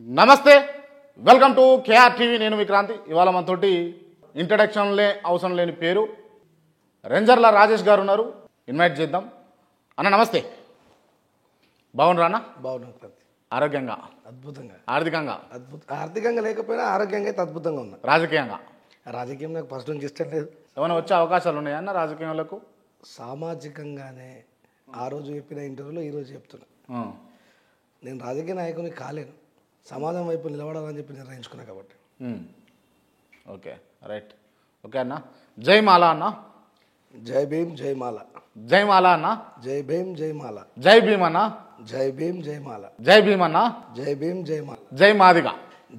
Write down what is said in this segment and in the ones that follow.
నమస్తే, welcome to KR TV. నేను విక్రాంతి. ఇవాళ మనతోటి ఇంట్రడక్షన్లే అవసరం లేని పేరు రేంజర్ల రాజేష్ గారు ఉన్నారు. ఇన్వైట్ చేద్దాం. అన్న నమస్తే. బాగున్నారా అన్న? బాగున్నాం క్రాంతి. ఆరోగ్యంగా, అద్భుతంగా, ఆర్థికంగా? ఆర్థికంగా లేకపోయినా ఆరోగ్యంగా అయితే అద్భుతంగా ఉన్నా. రాజకీయంగా? రాజకీయం నాకు ఫస్ట్ నుంచి ఇష్టం లేదు. ఏమైనా వచ్చే అవకాశాలు ఉన్నాయా అన్న రాజకీయాలకు? సామాజికంగానే ఆ రోజు చెప్పిన ఇంటర్వ్యూలో ఈరోజు చెప్తున్నా, నేను రాజకీయ నాయకుని కాలేను, సమాజం వైపు నిలబడాలని చెప్పి నిర్ణయించుకున్నా కాబట్టి. Okay, right. ఓకే అన్న. జై మాల అన్న. జై భీమ్ జై మాల. జై మాల అన్న. జై భీమ్ జై మాల. జై భీమ్ అన్న. జై భీమ్ జై మాల. జై భీమ్ అన్న. జై భీమ్ జై మాల. జై మాదిగ.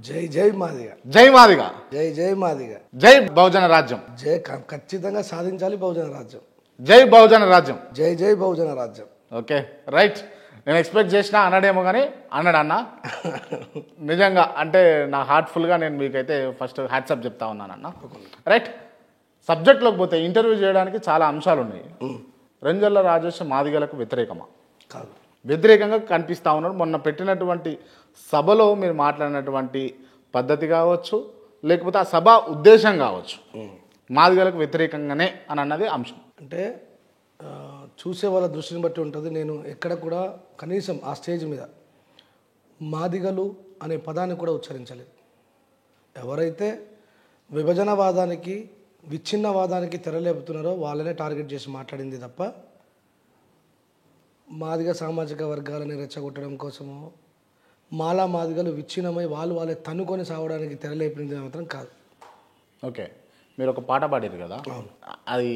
జై జై మాదిగ. జై మాదిగ. జై జై మాదిగ. జై బహుజన రాజ్యం. జై ఖచ్చితంగా సాధించాలి బహుజన రాజ్యం. జై బహుజన రాజ్యం. జై జై బహుజన రాజ్యం. Okay, right. నేను ఎక్స్పెక్ట్ చేసిన అన్నాడేమో కానీ అన్నాడు అన్న. నిజంగా అంటే నా హార్ట్ఫుల్గా నేను మీకైతే ఫస్ట్ హ్యాట్సప్ చెప్తా ఉన్నాను అన్న. రైట్, సబ్జెక్ట్లోకి పోతే ఇంటర్వ్యూ చేయడానికి చాలా అంశాలు ఉన్నాయి. రేంజర్ల రాజేష్ మాదిగలకు వ్యతిరేకమా? కాదు, వ్యతిరేకంగా కనిపిస్తూ ఉన్నాడు. మొన్న పెట్టినటువంటి సభలో మీరు మాట్లాడినటువంటి పద్ధతి కావచ్చు, లేకపోతే ఆ సభ ఉద్దేశం కావచ్చు, మాదిగలకు వ్యతిరేకంగానే అని అన్నది అంశం. అంటే చూసే వాళ్ళ దృష్టిని బట్టి ఉంటుంది. నేను ఎక్కడ కూడా కనీసం ఆ స్టేజ్ మీద మాదిగలు అనే పదాన్ని కూడా ఉచ్చరించలేదు. ఎవరైతే విభజనవాదానికి విచ్ఛిన్నవాదానికి తెరలేపుతున్నారో వాళ్ళనే టార్గెట్ చేసి మాట్లాడింది తప్ప మాదిగ సామాజిక వర్గాలని రెచ్చగొట్టడం కోసమో మాలా మాదిగలు విచ్ఛిన్నమై వాళ్ళే తన్నుకొని సావడానికి తెరలేపింది మాత్రం కాదు. ఓకే, మీరు ఒక పాట పాడారు కదా, అది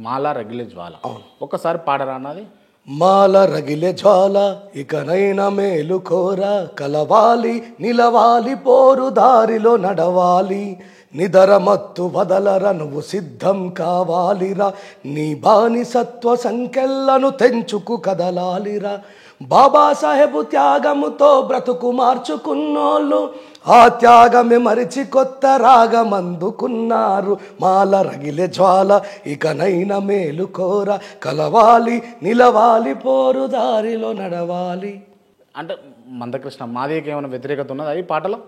మాల రగిలే జ్వాల. ఒక్కసారి పాడరా అన్నది. మాల రగిలే జ్వాల ఇకనైనా మేలు కోర, కలవాలి నిలవాలి పోరు దారిలో నడవాలి, నిదర మత్తు వదలరా నువ్వు సిద్ధం కావాలిరా, నీ బానిసత్వ సంఖ్యలను తెంచుకు కదలాలిరా, బాబాసాహెబు త్యాగముతో బ్రతుకు మార్చుకున్నోళ్ళు ఆ త్యాగమే మరిచి కొత్త రాగమందుకున్నారు, మాల రగిలే జ్వాల ఇకనైనా మేలు కోర, కలవాలి నిలవాలి పోరు దారిలో నడవాలి. అంటే మందకృష్ణ మాదిగకి ఏమైనా వ్యతిరేకత ఉన్నది ఈ పాటలో?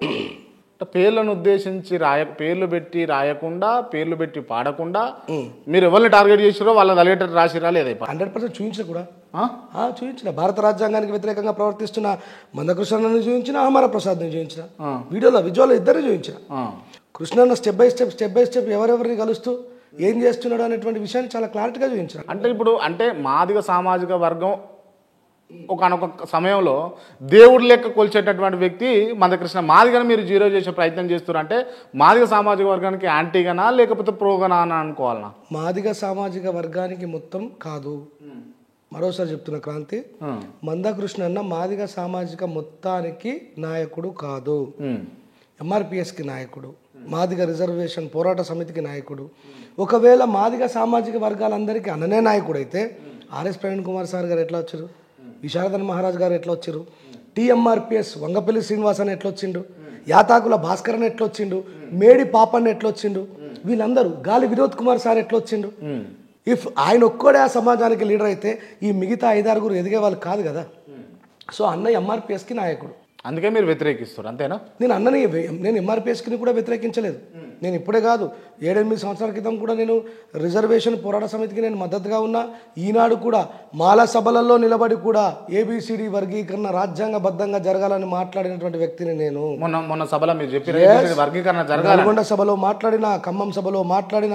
పేర్లను ఉద్దేశించి పేర్లు పెట్టి రాయకుండా, పేర్లు పెట్టి పాడకుండా మీరు ఎవరిని టార్గెట్ చేసిరో వాళ్ళ తలిగేటట్టు రాసిరా లేదా? 100% చూపించిన కూడా చూపించిన. భారత రాజ్యాంగానికి వ్యతిరేకంగా ప్రవర్తిస్తున్న మందకృష్ణను చూపించిన, అమర ప్రసాద్ని చూపించిన, వీడియోలో విజువల్ ఇద్దరు చూపించిన. కృష్ణన్న స్టెప్ బై స్టెప్ ఎవరెవరిని కలుస్తూ ఏం చేస్తున్నాడు అనేటువంటి విషయాన్ని చాలా క్లారిటీగా చూపించిన. అంటే ఇప్పుడు అంటే మాదిగ సామాజిక వర్గం ఒకనొక సమయంలో దేవుడి లెక్క కొలిచేటటువంటి వ్యక్తి మందకృష్ణ. మాదిగను మీరు జీరో చేసే ప్రయత్నం చేస్తున్నారు అంటే మాదిగ సామాజిక వర్గానికి యాంటీగానా లేకపోతే ప్రోగానా అని అనుకోవాలనా? మాదిగ సామాజిక వర్గానికి మొత్తం కాదు. మరోసారి చెప్తున్న క్రాంతి, మందకృష్ణ అన్న మాదిగ సామాజిక మొత్తానికి నాయకుడు కాదు, ఎంఆర్పిఎస్కి నాయకుడు, మాదిగ రిజర్వేషన్ పోరాట సమితికి నాయకుడు. ఒకవేళ మాదిగ సామాజిక వర్గాలందరికీ అన్ననే నాయకుడు అయితే ఆర్ఎస్ ప్రవీణ్ కుమార్ సార్ గారు ఎట్లా వచ్చారు, విశారదన్ మహారాజ్ గారు ఎట్లా వచ్చారు, టిఎంఆర్పిఎస్ వంగపల్లి శ్రీనివాస్ అని ఎట్లా వచ్చిండు, యాతాకుల భాస్కర్ అని ఎట్లా వచ్చిండు, మేడి పాపన్న ఎట్లా వచ్చిండు, వీళ్ళందరూ గాలి వినోద్ కుమార్ సార్ ఎట్లా వచ్చిండు. ఇఫ్ ఆయన ఒక్కడే ఆ సమాజానికి లీడర్ అయితే ఈ మిగతా 5-6 ఎదిగే వాళ్ళు కాదు కదా. సో అన్న ఎంఆర్పిఎస్కి నాయకుడు, అందుకే మీరు వ్యతిరేకిస్తారు అంతేనా? నేను ఎంఆర్పిఎస్కి కూడా వ్యతిరేకించలేదు. నేను ఇప్పుడే కాదు, 7-8 సంవత్సరాల క్రితం కూడా నేను రిజర్వేషన్ పోరాట సమితికి నేను మద్దతుగా ఉన్నా. ఈనాడు కూడా మాల సభలలో నిలబడి కూడా ఏబిసిడి వర్గీకరణ రాజ్యాంగబద్ధంగా జరగాలని మాట్లాడినటువంటి వ్యక్తిని నేను. మొన్న సభలో మీరు చెప్పిన వర్గీకరణ జరగాలి, నల్గొండ సభలో మాట్లాడిన, ఖమ్మం సభలో మాట్లాడిన,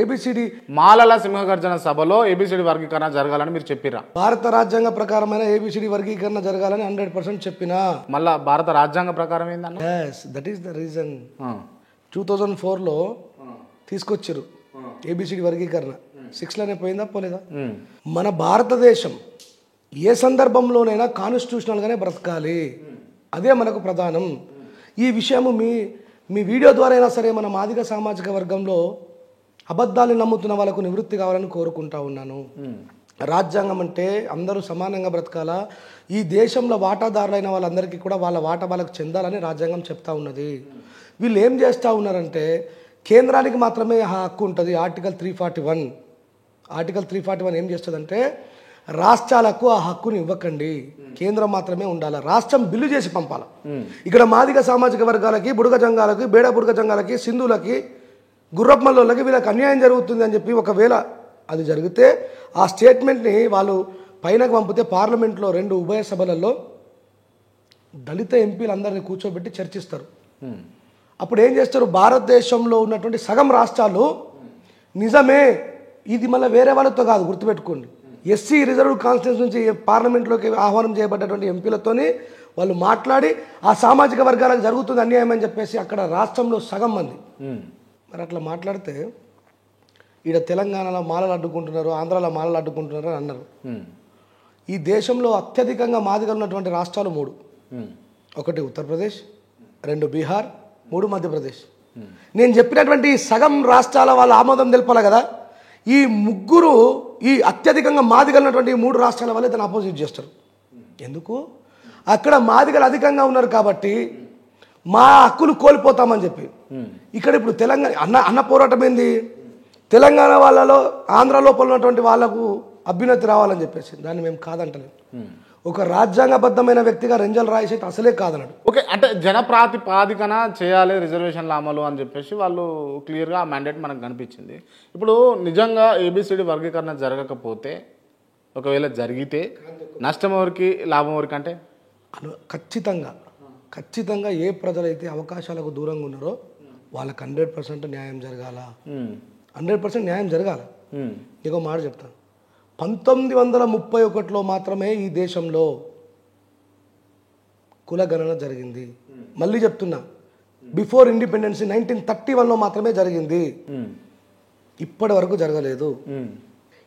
ఏబిసిడి మాలల సింహగర్జన సభలో ఏబిసిడి వర్గీకరణ జరగాలని మీరు చెప్పిరా? భారత రాజ్యాంగ ప్రకారమైన ఏబిసిడి వర్గీకరణ జరగాలని 100% చెప్పినా. మళ్ళా భారత రాజ్యాంగ ప్రకారం ఏందన్న? That is the reason. 2004లో తీసుకొచ్చారు ఏబిసిడి వర్గీకరణ. 6లోనే పోయిందా పోలేదా? మన భారతదేశం ఏ సందర్భంలోనైనా కాన్స్టిట్యూషనల్గానే బ్రతకాలి, అదే మనకు ప్రధానం. ఈ విషయము మీ వీడియో ద్వారా అయినా సరే మన మాదిగ సామాజిక వర్గంలో అబద్ధాన్ని నమ్ముతున్న వాళ్ళకు నివృత్తి కావాలని కోరుకుంటా ఉన్నాను. రాజ్యాంగం అంటే అందరూ సమానంగా బ్రతకాలా, ఈ దేశంలో వాటాదారులైన వాళ్ళందరికీ కూడా వాళ్ళ వాటా వాళ్ళకు చెందాలని రాజ్యాంగం చెప్తా ఉన్నది. వీళ్ళు ఏం చేస్తూ ఉన్నారంటే కేంద్రానికి మాత్రమే హక్కు ఉంటుంది. ఆర్టికల్ 341 ఏం చేస్తుందంటే రాష్ట్రాలకు ఆ హక్కుని ఇవ్వకండి, కేంద్రం మాత్రమే ఉండాలి, రాష్ట్రం బిల్లు చేసి పంపాలి. ఇక్కడ మాదిగ సామాజిక వర్గాలకి, బుడగ జంగాలకి, బేడ బుడగ జంగాలకి, సింధులకి, గుర్రప్పమల్లోళ్ళకి వీళ్ళకి అన్యాయం జరుగుతుంది అని చెప్పి ఒకవేళ అది జరిగితే ఆ స్టేట్మెంట్ని వాళ్ళు పైనకు పంపితే పార్లమెంట్లో 2 ఉభయ సభలలో దళిత ఎంపీలందరినీ కూర్చోబెట్టి చర్చిస్తారు. అప్పుడు ఏం చేస్తారు, భారతదేశంలో ఉన్నటువంటి సగం రాష్ట్రాలు నిజమే ఇది మళ్ళీ వేరే వాళ్ళతో కాదు, గుర్తుపెట్టుకోండి, ఎస్సీ రిజర్వ్ కాన్స్టిట్యూన్స్ నుంచి పార్లమెంట్లోకి ఆహ్వానం చేయబడ్డటువంటి ఎంపీలతోని వాళ్ళు మాట్లాడి ఆ సామాజిక వర్గాలకు జరుగుతుంది అన్యాయం అని చెప్పేసి అక్కడ రాష్ట్రంలో సగం మంది మరి అట్లా మాట్లాడితే ఈడ తెలంగాణలో మాలలు అడ్డుకుంటున్నారు, ఆంధ్రాలో మాలలు అడ్డుకుంటున్నారు అని అన్నారు. ఈ దేశంలో అత్యధికంగా మాదిగలు ఉన్నటువంటి రాష్ట్రాలు 3. 1 ఉత్తరప్రదేశ్, 2 బీహార్, 3 మధ్యప్రదేశ్. నేను చెప్పినటువంటి సగం రాష్ట్రాల వాళ్ళ ఆమోదం తెలపాలి కదా. ఈ ముగ్గురు ఈ అత్యధికంగా మాదిగలు ఉన్నటువంటి 3 రాష్ట్రాల వాళ్ళే దాన్ని అపోజిట్ చేస్తారు. ఎందుకు? అక్కడ మాదిగలు అధికంగా ఉన్నారు కాబట్టి మా హక్కులు కోల్పోతామని చెప్పి. ఇక్కడ ఇప్పుడు తెలంగాణ అన్న పోరాటం ఏంది, తెలంగాణ వాళ్ళలో ఆంధ్ర లోపల ఉన్నటువంటి వాళ్ళకు అభ్యున్నతి రావాలని చెప్పేసి. దాన్ని మేము కాదంటలేము. ఒక రాజ్యాంగబద్ధమైన వ్యక్తిగా రెంజల్ రాయస్ అయితే అసలే కాదన్నాడు. ఓకే, అంటే జనప్రాతిపాదికన చేయాలి రిజర్వేషన్ల అమలు అని చెప్పేసి వాళ్ళు క్లియర్గా ఆ మ్యాండేట్ మనకు కనిపించింది. ఇప్పుడు నిజంగా ఏబిసిడి వర్గీకరణ జరగకపోతే, ఒకవేళ జరిగితే నష్టం ఎవరికి లాభం ఎవరికి? అంటే ఖచ్చితంగా ఏ ప్రజలైతే అవకాశాలకు దూరంగా ఉన్నారో వాళ్ళకి 100% న్యాయం జరగాల. 100% న్యాయం జరగాల. ఇంకో మాట చెప్తాను, 1931లో మాత్రమే ఈ దేశంలో కులగణన జరిగింది. మళ్ళీ చెప్తున్నా, బిఫోర్ ఇండిపెండెన్స్ 1931లో మాత్రమే జరిగింది. ఇప్పటి వరకు జరగలేదు.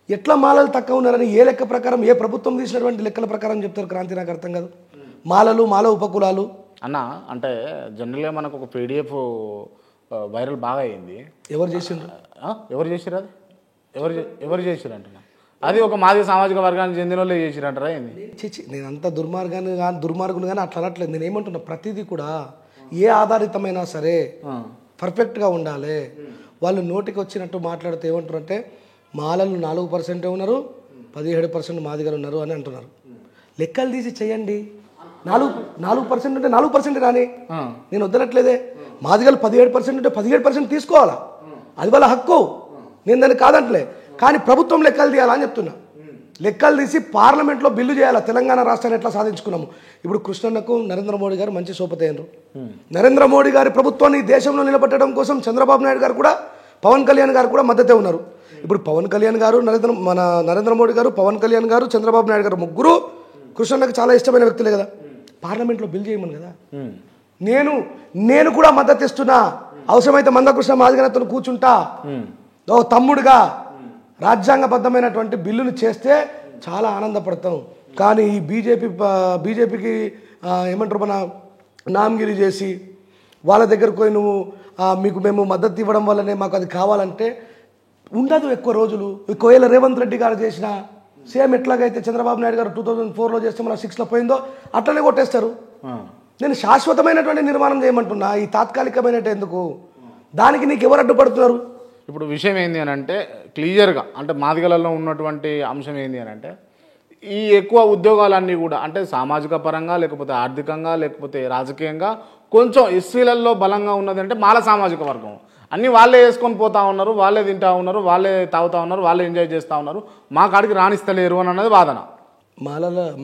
ఎట్లా మాలలు తక్కువ ఉన్నారని ఏ లెక్క ప్రకారం, ఏ ప్రభుత్వం తీసినటువంటి లెక్కల ప్రకారం చెప్తారు క్రాంతి? నాకు అర్థం కాదు. మాలలు, మాల ఉపకులాలు అన్న అంటే జనరల్గా మనకు ఒక పీడిఎఫ్ వైరల్ బాగా అయింది. ఎవరు చేసిండ్రు? ఎవరు చేసిరు? అది ఎవరు చేసిరు అంటున్నా? అది ఒక మాదిగ సామాజిక వర్గానికి చెందిన వాళ్ళే చేసిరంటారా ఏంది? నేను అంత దుర్మార్గులు కానీ అట్లా అనట్లేదు. నేను ఏమంటున్నా, ప్రతిదీ కూడా ఏ ఆధారితమైనా సరే పర్ఫెక్ట్గా ఉండాలి. వాళ్ళు నోటికి వచ్చినట్టు మాట్లాడితే ఏమంటారు అంటే, మాలలు 4% ఉన్నారు, 17% మాదిగలు ఉన్నారు అని అంటున్నారు. లెక్కలు తీసి చేయండి. 4% ఉంటే 4% రాని, నేను వద్దనట్లేదే. మాదిగలు 17% ఉంటే 17% తీసుకోవాలా, అది వాళ్ళ హక్కు. నేను దాన్ని కాదంటలే. కానీ ప్రభుత్వం లెక్కలు తీయాలని చెప్తున్నా. లెక్కలు తీసి పార్లమెంట్లో బిల్లు చేయాలి. తెలంగాణ రాష్ట్రాన్ని ఎట్లా సాధించుకున్నాము. ఇప్పుడు కృష్ణన్నకు నరేంద్ర మోడీ గారు మంచి సోపతయ్యారు. నరేంద్ర మోడీ గారి ప్రభుత్వాన్ని దేశంలో నిలబెట్టడం కోసం చంద్రబాబు నాయుడు గారు కూడా, పవన్ కళ్యాణ్ గారు కూడా మద్దతే ఉన్నారు. ఇప్పుడు పవన్ కళ్యాణ్ గారు, నరేంద్ర మోడీ గారు, పవన్ కళ్యాణ్ గారు, చంద్రబాబు నాయుడు గారు ముగ్గురు కృష్ణన్నకు చాలా ఇష్టమైన వ్యక్తులే కదా. పార్లమెంట్లో బిల్ చేయమని కదా. నేను కూడా మద్దతు ఇస్తున్నా. అవసరమైతే మందకృష్ణ మాదిగనతో కూర్చుంటా. తమ్ముడుగా రాజ్యాంగబద్ధమైనటువంటి బిల్లును చేస్తే చాలా ఆనందపడతాం. కానీ ఈ బీజేపీకి ఏమంటారు, మన నామగిరి చేసి వాళ్ళ దగ్గరకు పోయి నువ్వు మీకు మేము మద్దతు ఇవ్వడం వల్లనే మాకు అది కావాలంటే ఉండదు ఎక్కువ రోజులు. ఒకవేళ రేవంత్ రెడ్డి గారు చేసిన సేమ్ ఎట్లాగైతే చంద్రబాబు నాయుడు గారు 2004లో చేస్తే మన 6లో పోయిందో అట్లనే కొట్టేస్తారు. నేను శాశ్వతమైనటువంటి నిర్మాణం చేయమంటున్నా. ఈ తాత్కాలికమైన ఎందుకు? దానికి నీకు ఎవరు అడ్డుపడుతున్నారు? ఇప్పుడు విషయం ఏంది అని అంటే క్లియర్గా, అంటే మాదిగలలో ఉన్నటువంటి అంశం ఏంది అని అంటే, ఈ ఎక్కువ ఉద్యోగాలన్నీ కూడా అంటే సామాజిక పరంగా, లేకపోతే ఆర్థికంగా, లేకపోతే రాజకీయంగా కొంచెం ఎస్సీలలో బలంగా ఉన్నది అంటే మాల సామాజిక వర్గం. అన్నీ వాళ్ళే వేసుకొని పోతా ఉన్నారు, వాళ్ళే తింటా ఉన్నారు, వాళ్ళే తాగుతూ ఉన్నారు, వాళ్ళే ఎంజాయ్ చేస్తూ ఉన్నారు, మా కాడికి రాణిస్తలేరు అని అన్నది వాదన.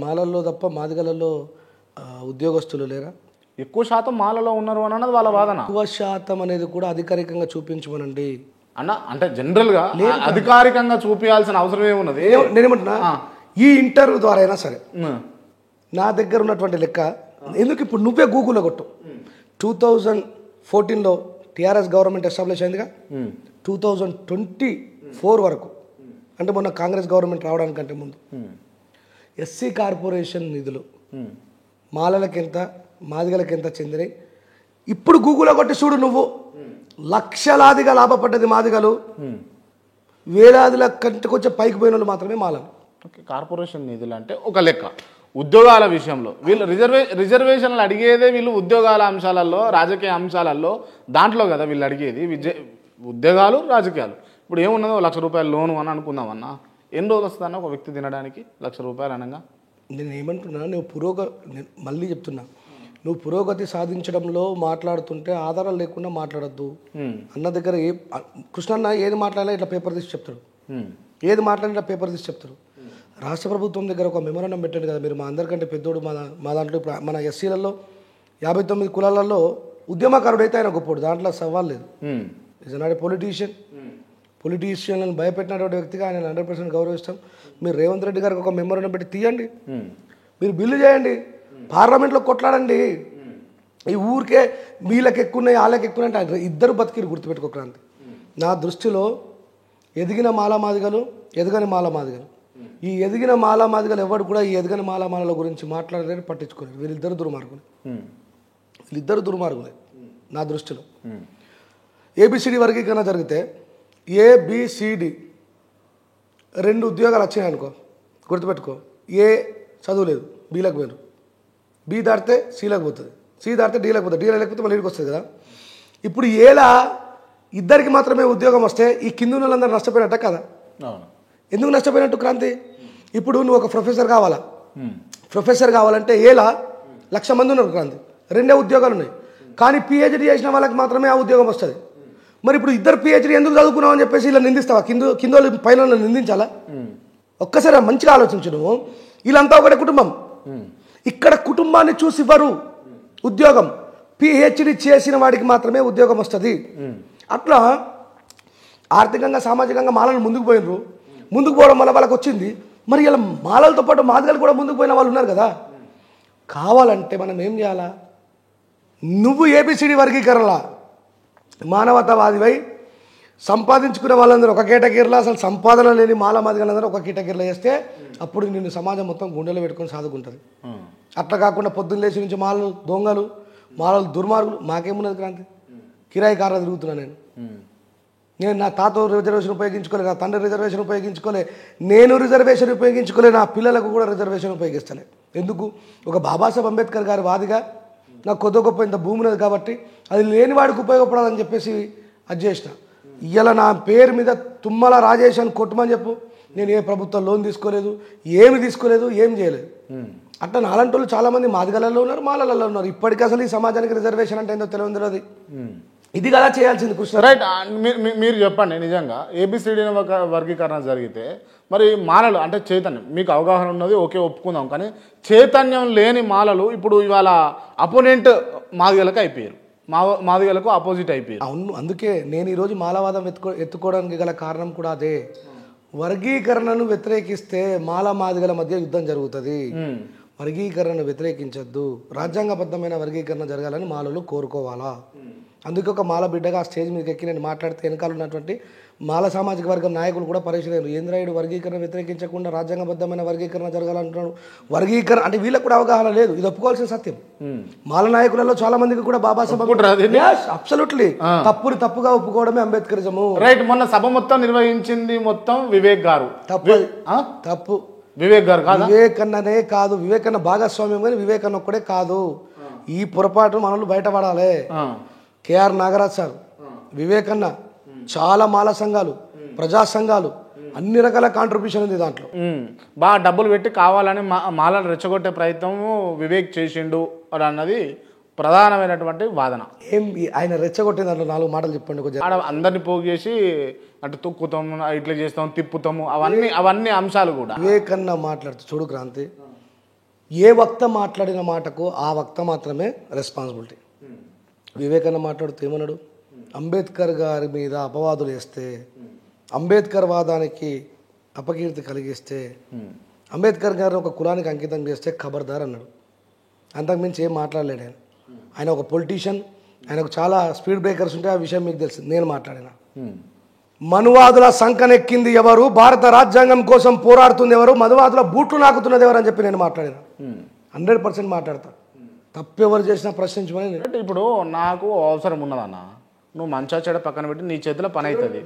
మాలల్లో తప్ప మాదిగలలో ఉద్యోగస్తులు లేరా? ఎక్కువ శాతం మాలలో ఉన్నారు అని అన్నది వాళ్ళ వాదన. ఎక్కువ శాతం అనేది కూడా అధికారికంగా చూపించమనండి అన్న. అంటే జనరల్గా అధికారికంగా చూపించాల్సిన అవసరం ఏమున్నది? నేనేమంటున్నా, ఈ ఇంటర్వ్యూ ద్వారా అయినా సరే నా దగ్గర ఉన్నటువంటి లెక్క, ఎందుకు ఇప్పుడు నువ్వే గూగుల్లో కొట్టు. 2014లో టీఆర్ఎస్ గవర్నమెంట్ ఎస్టాబ్లిష్ అయిందిగా. 2024 వరకు, అంటే మొన్న కాంగ్రెస్ గవర్నమెంట్ రావడానికంటే ముందు, ఎస్సీ కార్పొరేషన్ నిధులు మాలలకెంత, మాదిగలకెంత చెందినాయి ఇప్పుడు గూగుల్లో కొట్టి చూడు నువ్వు. లక్షలాదిగా లాభపడ్డది మాదిగలు, వేలాదిల కంటే కొంచెం పైకి పోయిన వాళ్ళు మాత్రమే మాలలు. ఓకే, కార్పొరేషన్ నిధులు అంటే ఒక లెక్క. ఉద్యోగాల విషయంలో వీళ్ళు రిజర్వేషన్లు అడిగేదే వీళ్ళు ఉద్యోగాల అంశాలలో, రాజకీయ అంశాలలో దాంట్లో కదా వీళ్ళు అడిగేది. ఉద్యోగాలు, రాజకీయాలు. ఇప్పుడు ఏమున్నదో 1,00,000 రూపాయల లోను అని అనుకుందామన్నా, ఎన్ని రోజులు వస్తుందన్న ఒక వ్యక్తి తినడానికి ₹1,00,000 అనగా? నేను ఏమంటున్నా, నేను మళ్ళీ చెప్తున్నా, నువ్వు పురోగతి సాధించడంలో మాట్లాడుతుంటే ఆధారాలు లేకుండా మాట్లాడద్దు. అన్న దగ్గర కృష్ణన్న ఏది మాట్లాడినా ఇట్లా పేపర్ తీసి చెప్తాడు, ఏది మాట్లాడినా ఇట్లా పేపర్ తీసి చెప్తాడు. రాష్ట్ర ప్రభుత్వం దగ్గర ఒక మెమోరాండం పెట్టండి కదా, మీరు మా అందరికంటే పెద్దోడు, మా దాంట్లో ఇప్పుడు మన ఎస్సీలలో 59 కులాలలో ఉద్యమకారుడు అయితే ఆయన గొప్పోడు, దాంట్లో సవాల్ లేదు. ఈజ్ నాట్ ఏ పొలిటీషియన్లను భయపెట్టినటువంటి వ్యక్తిగా ఆయన 100% గౌరవిస్తాం. మీరు రేవంత్ రెడ్డి గారికి ఒక మెమోరాండం పెట్టి తీయండి, మీరు బిల్లు చేయండి, పార్లమెంట్లో కొట్లాడండి. ఈ ఊరికే వీళ్ళకి ఎక్కున్నాయి వాళ్ళకి ఎక్కున్నాయి అంటే ఇద్దరు బతికిరు. గుర్తుపెట్టుకో క్రాంతి, నా దృష్టిలో ఎదిగిన మాలమాదిగలు, ఎదగని మాలమాదిగలు, ఈ ఎదిగిన మాలమాదిగలు ఎవరు కూడా ఈ ఎదగని మాలమాల గురించి మాట్లాడలేరు, పట్టించుకోలేరు. వీళ్ళిద్దరు దుర్మార్గులే నా దృష్టిలో. ఏబిసిడి వర్గీకరణ జరిగితే ఏబిసిడి 2 ఉద్యోగాలు వచ్చినాయి అనుకో, గుర్తుపెట్టుకో. ఏ చదువు లేదు, బీలకు పోయారు, బి దాటితే సీలకు పోతుంది, సి దాటితే డీలకు పోతుంది, డీలో లేకపోతే మళ్ళీ ఇడికి వస్తుంది కదా. ఇప్పుడు ఏలా ఇద్దరికి మాత్రమే ఉద్యోగం వస్తే ఈ కింద వాళ్ళందరూ నష్టపోయినట్ట కదా? ఎందుకు నష్టపోయినట్టు క్రాంతి? ఇప్పుడు నువ్వు ఒక ప్రొఫెసర్ కావాలా, ప్రొఫెసర్ కావాలంటే ఏలా 1,00,000 మంది ఉన్నారు క్రాంతి, 2 ఉద్యోగాలు ఉన్నాయి. కానీ పిహెచ్డీ చేసిన వాళ్ళకి మాత్రమే ఆ ఉద్యోగం వస్తుంది. మరి ఇప్పుడు ఇద్దరు పిహెచ్డీ ఎందుకు చదువుకున్నావు అని చెప్పేసి ఇలా నిందిస్తావా? కింద పైన నిందించాలా? ఒక్కసారి మంచిగా ఆలోచించు. నువ్వు వీళ్ళంతా ఒకటే కుటుంబం, ఇక్కడ కుటుంబాన్ని చూసి ఇవ్వరు ఉద్యోగం, పిహెచ్డీ చేసిన వాడికి మాత్రమే ఉద్యోగం వస్తుంది. అట్లా ఆర్థికంగా సామాజికంగా మాలలు ముందుకు పోయినరు, ముందుకు పోవడం వల్ల వాళ్ళకి వచ్చింది. మరి ఇలా మాలలతో పాటు మాదిగలు కూడా ముందుకు పోయిన వాళ్ళు ఉన్నారు కదా. కావాలంటే మనం ఏం చేయాలా? నువ్వు ఏబిసిడి వర్గీకరణలా మానవతావాదివై సంపాదించుకునే వాళ్ళందరూ ఒక కేటగిరీలో, అసలు సంపాదన లేని మాలమాదిగలందరూ ఒక కేటగిరీలో చేస్తే అప్పుడు నిన్ను సమాజం మొత్తం గుండెలో పెట్టుకొని సాదుకుంటుంది. అట్లా కాకుండా పొద్దున్న లేచి నుంచి మాలలు దొంగలు, మాలలు దుర్మార్గులు, మాకేమున్నది క్రాంతి? కిరాయి కార్లో తిరుగుతున్నా నేను నా తాత రిజర్వేషన్ ఉపయోగించుకోలే, నా తండ్రి రిజర్వేషన్ ఉపయోగించుకోలే, నేను రిజర్వేషన్ ఉపయోగించుకోలే, నా పిల్లలకు కూడా రిజర్వేషన్ ఉపయోగిస్తలే. ఎందుకు? ఒక బాబాసాహెబ్ అంబేద్కర్ గారి వాదిగా నాకు కొద్ది గొప్ప ఇంత భూమి ఉన్నది కాబట్టి అది లేని వాడికి ఉపయోగపడాలని చెప్పేసి అది చేసిన. ఇలా నా పేరు మీద తుమ్మల రాజేష్ అని కొట్టమని చెప్పు, నేను ఏ ప్రభుత్వం లోన్ తీసుకోలేదు, ఏమి తీసుకోలేదు, ఏం చేయలేదు. అట్లా నాలంటి వాళ్ళు చాలామంది మాదిగలలో ఉన్నారు, మాలలలో ఉన్నారు. ఇప్పటికీ అసలు ఈ సమాజానికి రిజర్వేషన్ అంటే ఏందో తెలియదు. ఇది కదా చేయాల్సింది కృష్ణ. రైట్, మీరు చెప్పండి. నిజంగా ఏబిసిడి వర్గీకరణ జరిగితే మరి మాలలు అంటే చైతన్యం మీకు అవగాహన ఉన్నది, ఓకే ఒప్పుకుందాం. కానీ చైతన్యం లేని మాలలు ఇప్పుడు ఇవాళ అపోనెంట్ మాదిగలకు అయిపోయారు, మాదిగలకు ఆపోజిట్ అయిపోయారు. అవును, అందుకే నేను ఈరోజు మాలవాదం ఎత్తుకోవడానికి గల కారణం కూడా అదే. వర్గీకరణను వ్యతిరేకిస్తే మాదిగల మధ్య యుద్ధం జరుగుతుంది. వర్గీకరణను వ్యతిరేకించద్దు, రాజ్యాంగబద్ధమైన వర్గీకరణ జరగాలని మాలలు కోరుకోవాలా. అందుకే ఒక మాల బిడ్డగా ఆ స్టేజ్ మీదకి ఎక్కి నేను మాట్లాడితే వెనకాల ఉన్నటువంటి మాల సామాజిక వర్గం నాయకులు కూడా పరిశీలన ఏంద్రాయుడు వర్గీకరణ వ్యతిరేకించకుండా రాజ్యాంగబద్ధమైన వర్గీకరణ జరగాలంటున్నాడు. వర్గీకరణ అంటే వీళ్ళకి కూడా అవగాహన లేదు, ఇది ఒప్పుకోవాల్సిన సత్యం. మాల నాయకులలో చాలా మందికి కూడా బాబాసాహెబ్ అబ్సల్యూట్లీ తప్పుగా ఒప్పుకోవడమే అంబేద్కరిజము. రైట్, మొన్న సభ మొత్తం నిర్వహించింది మొత్తం వివేక్ గారు. తప్పు వివేక్ గారు కాదు, వివేక్ అన్ననే కాదు, వివేక్ అన్న భాగస్వామ్యం కానీ వివేక్ అన్న ఒక్కడే కాదు. ఈ పొరపాటు మనల్ని బయటపడాలి. కేఆర్ నాగరాజ్ సార్, వివేక్ అన్న, చాలా మాల సంఘాలు, ప్రజా సంఘాలు, అన్ని రకాల కాంట్రిబ్యూషన్ ఉంది దాంట్లో. బాగా డబ్బులు పెట్టి కావాలని మాలను రెచ్చగొట్టే ప్రయత్నం వివేక్ చేసిండు అని అన్నది ప్రధానమైనటువంటి వాదన. ఏం ఆయన రెచ్చగొట్టే దాంట్లో 4 మాటలు చెప్పండి కొంచెం. అందరినీ పోగు చేసి అంటే తొక్కుతాం, ఇట్లా చేస్తాం, తిప్పుతాము, అవన్నీ అంశాలు కూడా వివేక్ అన్న మాట్లాడుతూ చూడు క్రాంతి, ఏ వక్త మాట్లాడిన మాటకు ఆ వక్త మాత్రమే రెస్పాన్సిబిలిటీ. వివేకన్న మాట్లాడుతూ ఏమన్నాడు? అంబేద్కర్ గారి మీద అపవాదులు వేస్తే, అంబేద్కర్ వాదానికి అపకీర్తి కలిగిస్తే, అంబేద్కర్ గారు ఒక కులానికి అంకితం చేస్తే ఖబర్దార్ అన్నాడు. అంతకుమించి ఏం మాట్లాడలేడు ఆయన. ఆయన ఒక పొలిటీషియన్, ఆయనకు చాలా స్పీడ్ బ్రేకర్స్ ఉంటాయి, ఆ విషయం మీకు తెలుసు. నేను మాట్లాడిన మనువాదుల సంకనెక్కింది ఎవరు, భారత రాజ్యాంగం కోసం పోరాడుతుంది ఎవరు, మనువాదుల బూట్లు నాకుతున్నది ఎవరు అని చెప్పి నేను మాట్లాడిన. 100% మాట్లాడతా. తప్పెవరు చేసినా ప్రశ్నించమని. ఇప్పుడు నాకు అవసరం ఉన్నదన్న, నువ్వు మంచా చెడ పక్కన పెట్టి నీ చేతిలో పని అవుతుంది.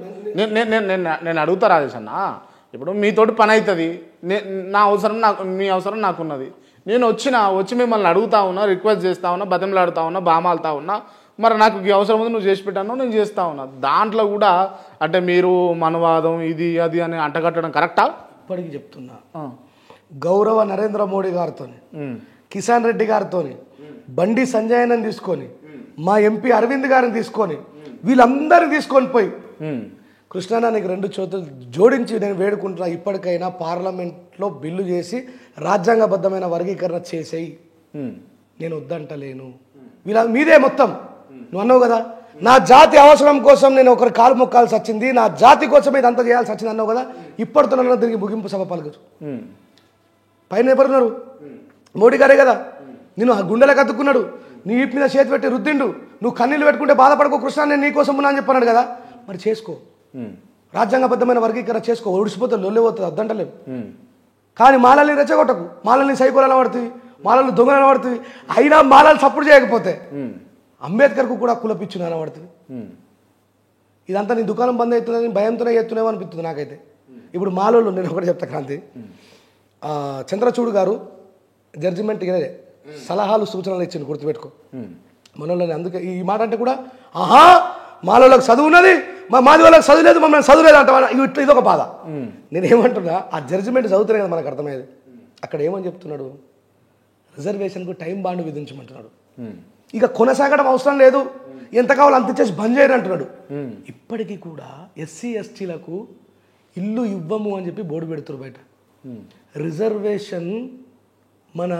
నేను అడుగుతా రాజేష్ అన్న, ఇప్పుడు మీతోటి పని అవుతుంది, నా అవసరం మీ అవసరం నాకున్నది. నేను వచ్చి మిమ్మల్ని అడుగుతా ఉన్నా, రిక్వెస్ట్ చేస్తా ఉన్నా, బతిమలాడుతా ఉన్నా, బామాలుతా ఉన్నా, మరి నాకు ఈ అవసరం ఉంది, నువ్వు చేసి పెట్టాను, నేను చేస్తా ఉన్నా. దాంట్లో కూడా అంటే మీరు మనవాదం ఇది అది అని అంటగట్టడం కరెక్టా? ఇప్పటికి చెప్తున్నా, గౌరవ నరేంద్ర మోడీ గారితో, కిషన్ రెడ్డి గారితో, బండి సంజయ్ తీసుకొని, మా ఎంపీ అరవింద్ గారిని తీసుకొని, వీళ్ళందరినీ తీసుకొని పోయి కృష్ణాన్న నీకు 2 చేతులు జోడించి నేను వేడుకుంటున్నా, ఇప్పటికైనా పార్లమెంట్లో బిల్లు చేసి రాజ్యాంగబద్ధమైన వర్గీకరణ చేసేయి, నేను వద్దంటలేను. వీళ్ళ మీదే మొత్తం. నువ్వు అన్నావు కదా, నా జాతి అవసరం కోసం నేను ఒకరి కాలు మొక్కాల్సి వచ్చింది, నా జాతి కోసం ఇదంతా చేయాల్సి వచ్చింది అన్నావు కదా, ఇప్పటితో నన్ను తిరిగి ముగింపు సభ పలుకుచు. పైన ఎవరున్నారు? మోడీ గారే కదా. నేను గుండెలకు అతుక్కున్నాడు, నీ వీపు మీద చేతి పెట్టి రుద్దిండు, నువ్వు కన్నీళ్ళు పెట్టుకుంటే బాధపడకో కృష్ణ, నేను నీకోసం ఉన్నా అని చెప్పన్నాడు కదా. మరి చేసుకో, రాజ్యాంగబద్ధమైన వర్గీకరణ చేసుకో. ఒడిసిపోతే లొల్లేపోతుంది, అద్దంటలేవు. కానీ మాలల్ని రెచ్చగొట్టకు, మాలల్ని సైకోలను పడుతుంది, మాలలు దొంగలను పడుతుంది. అయినా మాలలు సపోర్ట్ చేయకపోతే అంబేద్కర్కు కూడా కులపిచ్చును అనబడుతుంది. ఇదంతా నీ దుకాణం బంద్ అవుతుందని భయంతోనే ఎత్తున్నామో అనిపిస్తుంది నాకైతే. ఇప్పుడు మాలోళ్ళు, నేను ఒకటి చెప్తా క్రాంతి, చంద్రచూడ్ గారు జడ్జిమెంట్ ఇదే సలహాలు సూచనలు ఇచ్చింది, గుర్తుపెట్టుకో మనోళ్ళని. అందుకే ఈ మాట అంటే కూడా ఆహా మాలోళ్ళకి చదువు ఉన్నది, మాది వాళ్ళకి చదువు లేదు, మమ్మల్ని చదువులేదు అంట, ఇట్లా ఇదొక బాధ. నేనేమంటున్నా, ఆ జడ్జిమెంట్ చదువుతానే కదా మనకు అర్థమయ్యేది. అక్కడ ఏమని చెప్తున్నాడు, రిజర్వేషన్కు టైం బాండ్ విధించమంటున్నాడు. ఇక కొనసాగడం అవసరం లేదు, ఎంత కావాలో అంత ఇచ్చేసి బంద్ చేయరు అంటున్నాడు. ఇప్పటికీ కూడా ఎస్సీ ఎస్టీలకు ఇల్లు ఇవ్వము అని చెప్పి బోర్డు పెడుతున్నారు బయట. రిజర్వేషన్ మన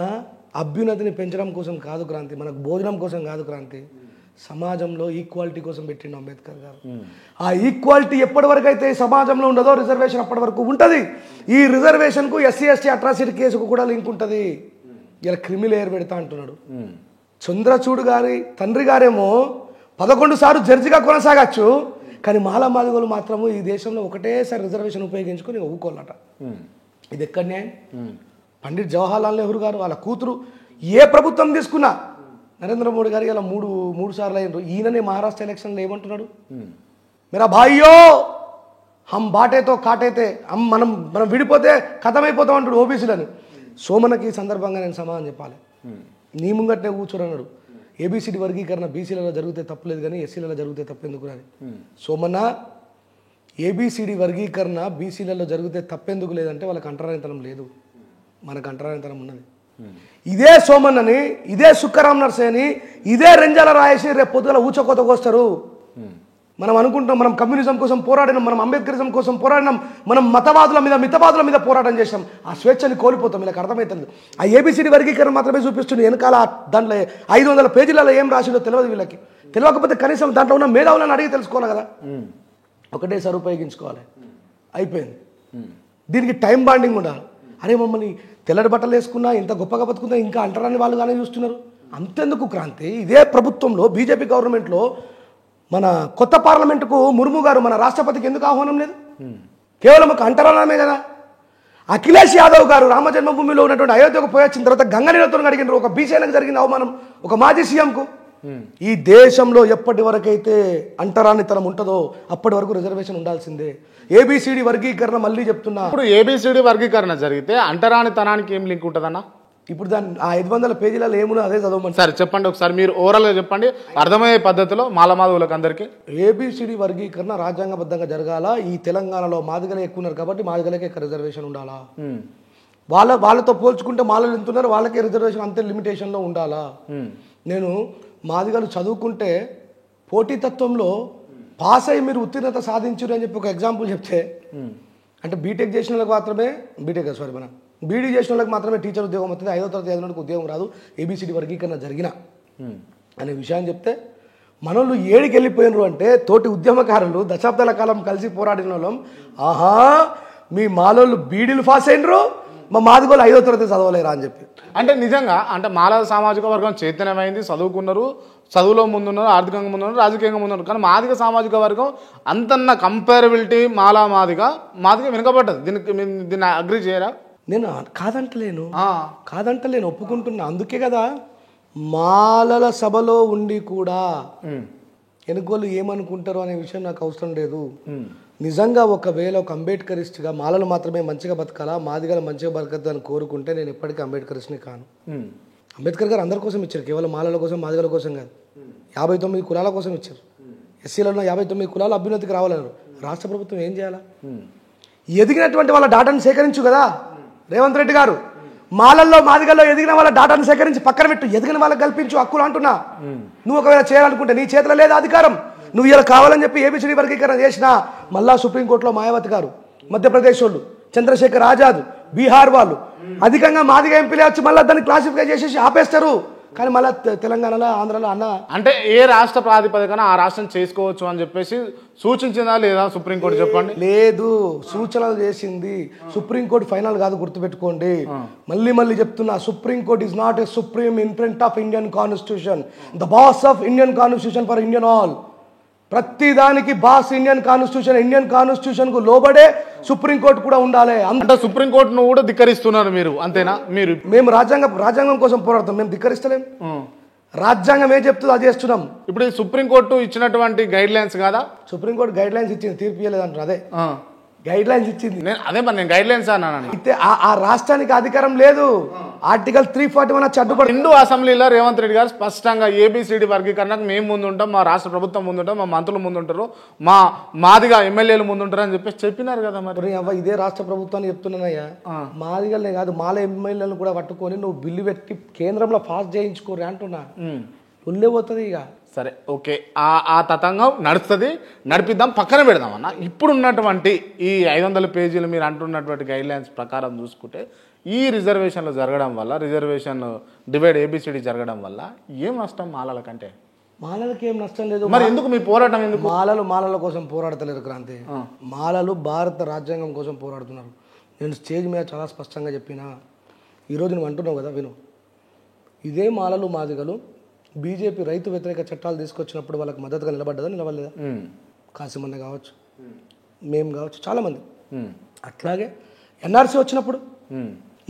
అభ్యున్నతిని పెంచడం కోసం కాదు క్రాంతి, మనకు భోజనం కోసం కాదు క్రాంతి, సమాజంలో ఈక్వాలిటీ కోసం పెట్టిండు అంబేద్కర్ గారు. ఆ ఈక్వాలిటీ ఎప్పటి వరకు అయితే సమాజంలో ఉండదో రిజర్వేషన్ అప్పటి వరకు ఉంటుంది. ఈ రిజర్వేషన్కు ఎస్సీ ఎస్టీ అట్రాసిటీ కేసుకు కూడా లింక్ ఉంటుంది. ఇలా క్రిమినల్ ఎయిర్ పెడతా అంటున్నాడు. చంద్రచూడ్ గారి తండ్రి గారేమో 11 సార్లు జడ్జిగా కొనసాగచ్చు, కానీ మాదిగోలు మాత్రము ఈ దేశంలో ఒకటేసారి రిజర్వేషన్ ఉపయోగించుకొని ఊకోవాలట. ఇది ఎక్కడ న్యాయం? పండిట్ జవహర్లాల్ నెహ్రూ గారు వాళ్ళ కూతురు ఏ ప్రభుత్వం తీసుకున్నా, నరేంద్ర మోడీ గారికి అలా మూడు సార్లు అయినారు. ఈయననే మహారాష్ట్ర ఎలక్షన్లో ఏమంటున్నాడు, మేరా భాయ్యో హమ్ బాటేతో కాటైతే మనం విడిపోతే కథమైపోతాం అంటాడు ఓబీసీలని. సోమన్నకి ఈ సందర్భంగా నేను సమాధానం చెప్పాలి, నీ ముంగట్నే కూర్చోరన్నాడు. ఏబిసిడి వర్గీకరణ బీసీలలో జరిగితే తప్పులేదు కానీ ఎస్సీలలో జరిగితే తప్పెందుకు అని. సోమన్న, ఏబిసిడి వర్గీకరణ బీసీలలో జరిగితే తప్పెందుకు లేదంటే వాళ్ళకి అంటరానితనం లేదు, మనకు అంటరానితనం ఉన్నది. ఇదే సోమన్నని, ఇదే సుక్కరాం నర్సేని, ఇదే రెంజాల రాయేసి రేపు పొద్దుగల ఊచకోతకు వస్తారు. మనం అనుకుంటాం మనం కమ్యూనిజం కోసం పోరాడినాం, మనం అంబేద్కరిజం కోసం పోరాడినాం, మనం మితవాదుల మీద పోరాటం చేసాం. ఆ స్వేచ్ఛని కోల్పోతాం. వీళ్ళకి అర్థమవుతుంది. ఆ ఏబిసిడి వర్గీకరణ మాత్రమే చూపిస్తుంది, వెనకాల దాంట్లో 500 పేజీలలో ఏం రాసిందో తెలియదు వీళ్ళకి. తెలియకపోతే కనీసం దాంట్లో ఉన్న మేధావులను అడిగి తెలుసుకోవాలి కదా. ఒకటేసారి ఉపయోగించుకోవాలి, అయిపోయింది. దీనికి టైం బాండింగ్ ఉండాలి. అరే మమ్మల్ని తెల్లటి బట్టలు వేసుకున్నా, ఇంత గొప్పగా బతుకున్నా, ఇంకా అంటరాని వాళ్ళు కానీ చూస్తున్నారు. అంతెందుకు క్రాంతి, ఇదే ప్రభుత్వంలో బీజేపీ గవర్నమెంట్లో మన కొత్త పార్లమెంటుకు ముర్ము గారు మన రాష్ట్రపతికి ఎందుకు ఆహ్వానం లేదు? కేవలం ఒక అంటరానమే కదా. అఖిలేష్ యాదవ్ గారు రామ జన్మభూమిలో ఉన్నటువంటి అయోధ్యకు పోయి వచ్చిన తర్వాత గంగనీలతో అడిగినారు. ఒక బీసీలకు జరిగిన అవమానం ఒక మాజీ సీఎంకు. ఈ దేశంలో ఎప్పటి వరకైతే అంటరానితనం ఉంటుందో అప్పటి వరకు రిజర్వేషన్ ఉండాల్సిందే. ఏబిసిడి వర్గీకరణ మళ్ళీ చెప్తున్నా, ఇప్పుడు ఏబిసిడి వర్గీకరణ జరిగితే అంటరానితనానికి ఏం లింక్ ఉంటుందన్నా? ఇప్పుడు దాన్ని ఆ 500 పేజీలలో ఏమున్నా అదే చదవమని. సరే చెప్పండి ఒకసారి, మీరు ఓవరాల్గా చెప్పండి అర్థమయ్యే పద్ధతిలో మాలమాధవులకు అందరికీ. ఏబిసిడి వర్గీకరణ రాజ్యాంగబద్ధంగా జరగాల. ఈ తెలంగాణలో మాదిగలే ఎక్కువ ఉన్నారు కాబట్టి మాదిగలకే రిజర్వేషన్ ఉండాలా. వాళ్ళతో పోల్చుకుంటే మాలలు ఎంత ఉన్నారు, వాళ్ళకే రిజర్వేషన్ అంతే లిమిటేషన్లో ఉండాలా. నేను మాదిగలు చదువుకుంటే పోటీతత్వంలో పాస్ అయ్యి మీరు ఉత్తీర్ణత సాధించారు అని చెప్పి ఒక ఎగ్జాంపుల్ చెప్తే, అంటే బీటెక్ చేసిన వాళ్ళకి మాత్రమే బీడీ చేసిన వాళ్ళకి మాత్రమే టీచర్ ఉద్యోగం వస్తుంది, 5వ తరగతి చదివినోడికి ఉద్యోగం రాదు ఏబిసిడి వర్గీకరణ జరిగిన అనే విషయాన్ని చెప్తే, మనోళ్ళు ఏడికి వెళ్ళిపోయినరు అంటే తోటి ఉద్యమకారులు దశాబ్దాల కాలం కలిసి పోరాడిన వాళ్ళం, ఆహా మీ మాలోళ్ళు బీడీలు పాస్ అయినరు, మా మాదిగోళ్ళు 5వ తరగతి చదవలేరా అని చెప్పి. అంటే నిజంగా అంటే మాల సామాజిక వర్గం చైతన్యమైంది, చదువుకున్నారు, చదువులో ముందున్నారు, ఆర్థికంగా ముందున్నారు, రాజకీయంగా ముందున్నారు. కానీ మాదిగ సామాజిక వర్గం అంతన్న కంపారబిలిటీ మాదిగ వెనుకబడ్డది. దీన్ని అగ్రి చేయరా? నేను కాదంటలేను, ఒప్పుకుంటున్నా. అందుకే కదా మాలల సభలో ఉండి కూడా ఎనుకోళ్ళు ఏమనుకుంటారు అనే విషయం నాకు అవసరం లేదు. నిజంగా ఒకవేళ ఒక అంబేద్కరిస్ట్గా మాలలు మాత్రమే మంచిగా బతకాలా, మాదిగలు మంచిగా బతకద్దు అని కోరుకుంటే నేను ఎప్పటికీ అంబేద్కరిస్ట్ని కాను. అంబేద్కర్ గారు అందరి కోసం ఇచ్చారు, కేవలం మాలల కోసం మాదిగల కోసం కాదు. 59 కులాల కోసం ఇచ్చారు. ఎస్సీలలో 59 కులాలు అభ్యున్నతికి రావాలన్నారు. రాష్ట్ర ప్రభుత్వం ఏం చేయాలా? ఎదిగినటువంటి వాళ్ళ డాటాను సేకరించు కదా రేవంత్ రెడ్డి గారు. మాలల్లో మాదిగల్లో ఎదిగిన వాళ్ళ డాటాను సేకరించి పక్కన పెట్టు, ఎదిగిన వాళ్ళకి కల్పించు హక్కులు అంటున్నా. నువ్వు ఒకవేళ చేయాలనుకుంటే నీ చేతిలో లేదా అధికారం, నువ్వు ఇలా కావాలని చెప్పి ఏబిసిడి వర్గీకరణ చేసినా మళ్ళా సుప్రీంకోర్టులో మాయావతి గారు, మధ్యప్రదేశ్ వాళ్ళు, చంద్రశేఖర్ ఆజాద్, బీహార్ వాళ్ళు అధికంగా మాదిగ ఎంపీలే వచ్చి మళ్ళీ దాన్ని క్లాసిఫై చేసేసి ఆపేస్తారు. కానీ మళ్ళీ తెలంగాణలో ఆంధ్రలో అన్న అంటే ఏ రాష్ట్ర ప్రాతిపదికన ఆ రాష్ట్రం చేసుకోవచ్చు అని చెప్పేసి సూచించిందా లేదా సుప్రీంకోర్టు చెప్పండి. లేదు, సూచనలు చేసింది సుప్రీంకోర్టు, ఫైనల్ కాదు గుర్తుపెట్టుకోండి. మళ్ళీ చెప్తున్నా, supreme court is not a supreme in front of Indian constitution, the boss of Indian constitution for Indian all. ప్రతి దానికి బాస్ ఇండియన్ కాన్స్టిట్యూషన్ కు లోబడే సుప్రీంకోర్టు కూడా ఉండాలి. అంటే సుప్రీంకోర్టును కూడా ధిక్కరిస్తున్నారు మీరు, అంతేనా? మేము రాజ్యాంగం కోసం పోరాడతాం, మేము ధిక్కరిస్తలేం. రాజ్యాంగం ఏం చెప్తుందో అది చేస్తున్నాం. ఇప్పుడు సుప్రీంకోర్టు ఇచ్చినటువంటి గైడ్ లైన్స్ కాదా? సుప్రీంకోర్టు గైడ్ లైన్స్ ఇచ్చింది, తీర్పు ఇవ్వలేదు అంటారు. అదే గైడ్ లైన్స్ ఇచ్చింది. నేను గైడ్ లైన్స్ అన్నాను. అయితే ఆ రాష్ట్రానికి అధికారం లేదు. ఆర్టికల్ 341 అడ్డుపడి హిందూ అసెంబ్లీలో రేవంత్ రెడ్డి గారు స్పష్టంగా ఏబిసిడి వర్గీకరణకు మేము ముందుంటాం, మా రాష్ట్ర ప్రభుత్వం ముందుంటాం, మా మంత్రులు ముందుంటారు, మాదిగా ఎమ్మెల్యేలు ముందుంటారు అని చెప్పినారు కదా. మరి ఇదే రాష్ట్ర ప్రభుత్వాన్ని చెప్తున్నానయ్యా, మాదిగలనే కాదు మాల ఎమ్మెల్యేలను కూడా పట్టుకొని నువ్వు బిల్లు పెట్టి కేంద్రంలో పాస్ చేయించుకోరు అంటున్నా. ఉల్లే పోతుంది ఇక. సరే, ఓకే, ఆ తతంగం నడుస్తుంది, నడిపిద్దాం, పక్కన పెడదాం అన్న. ఇప్పుడు ఉన్నటువంటి ఈ 500 పేజీలు మీరు అంటున్నటువంటి గైడ్ లైన్స్ ప్రకారం చూసుకుంటే ఈ రిజర్వేషన్లు జరగడం వల్ల, రిజర్వేషన్ డివైడ్ ఏబిసిడి జరగడం వల్ల ఏం నష్టం మాలల కంటే? మాలలకి ఏం నష్టం లేదు. మరి ఎందుకు మీ పోరాటం ఎందుకు? మాలల కోసం పోరాడతలేరు క్రాంతి, మాలలు భారత రాజ్యాంగం కోసం పోరాడుతున్నారు. నేను స్టేజ్ మీద చాలా స్పష్టంగా చెప్పినా, ఈరోజు నువ్వు అంటున్నావు కదా, విను. ఇదే మాలలు మాదిగలు బీజేపీ రైతు వ్యతిరేక చట్టాలు తీసుకొచ్చినప్పుడు వాళ్ళకి మద్దతుగా నిలబడ్డదా, నిలబడలేదా? కాసిమన్న కావచ్చు, మేము కావచ్చు, చాలామంది. అట్లాగే ఎన్ఆర్సీ వచ్చినప్పుడు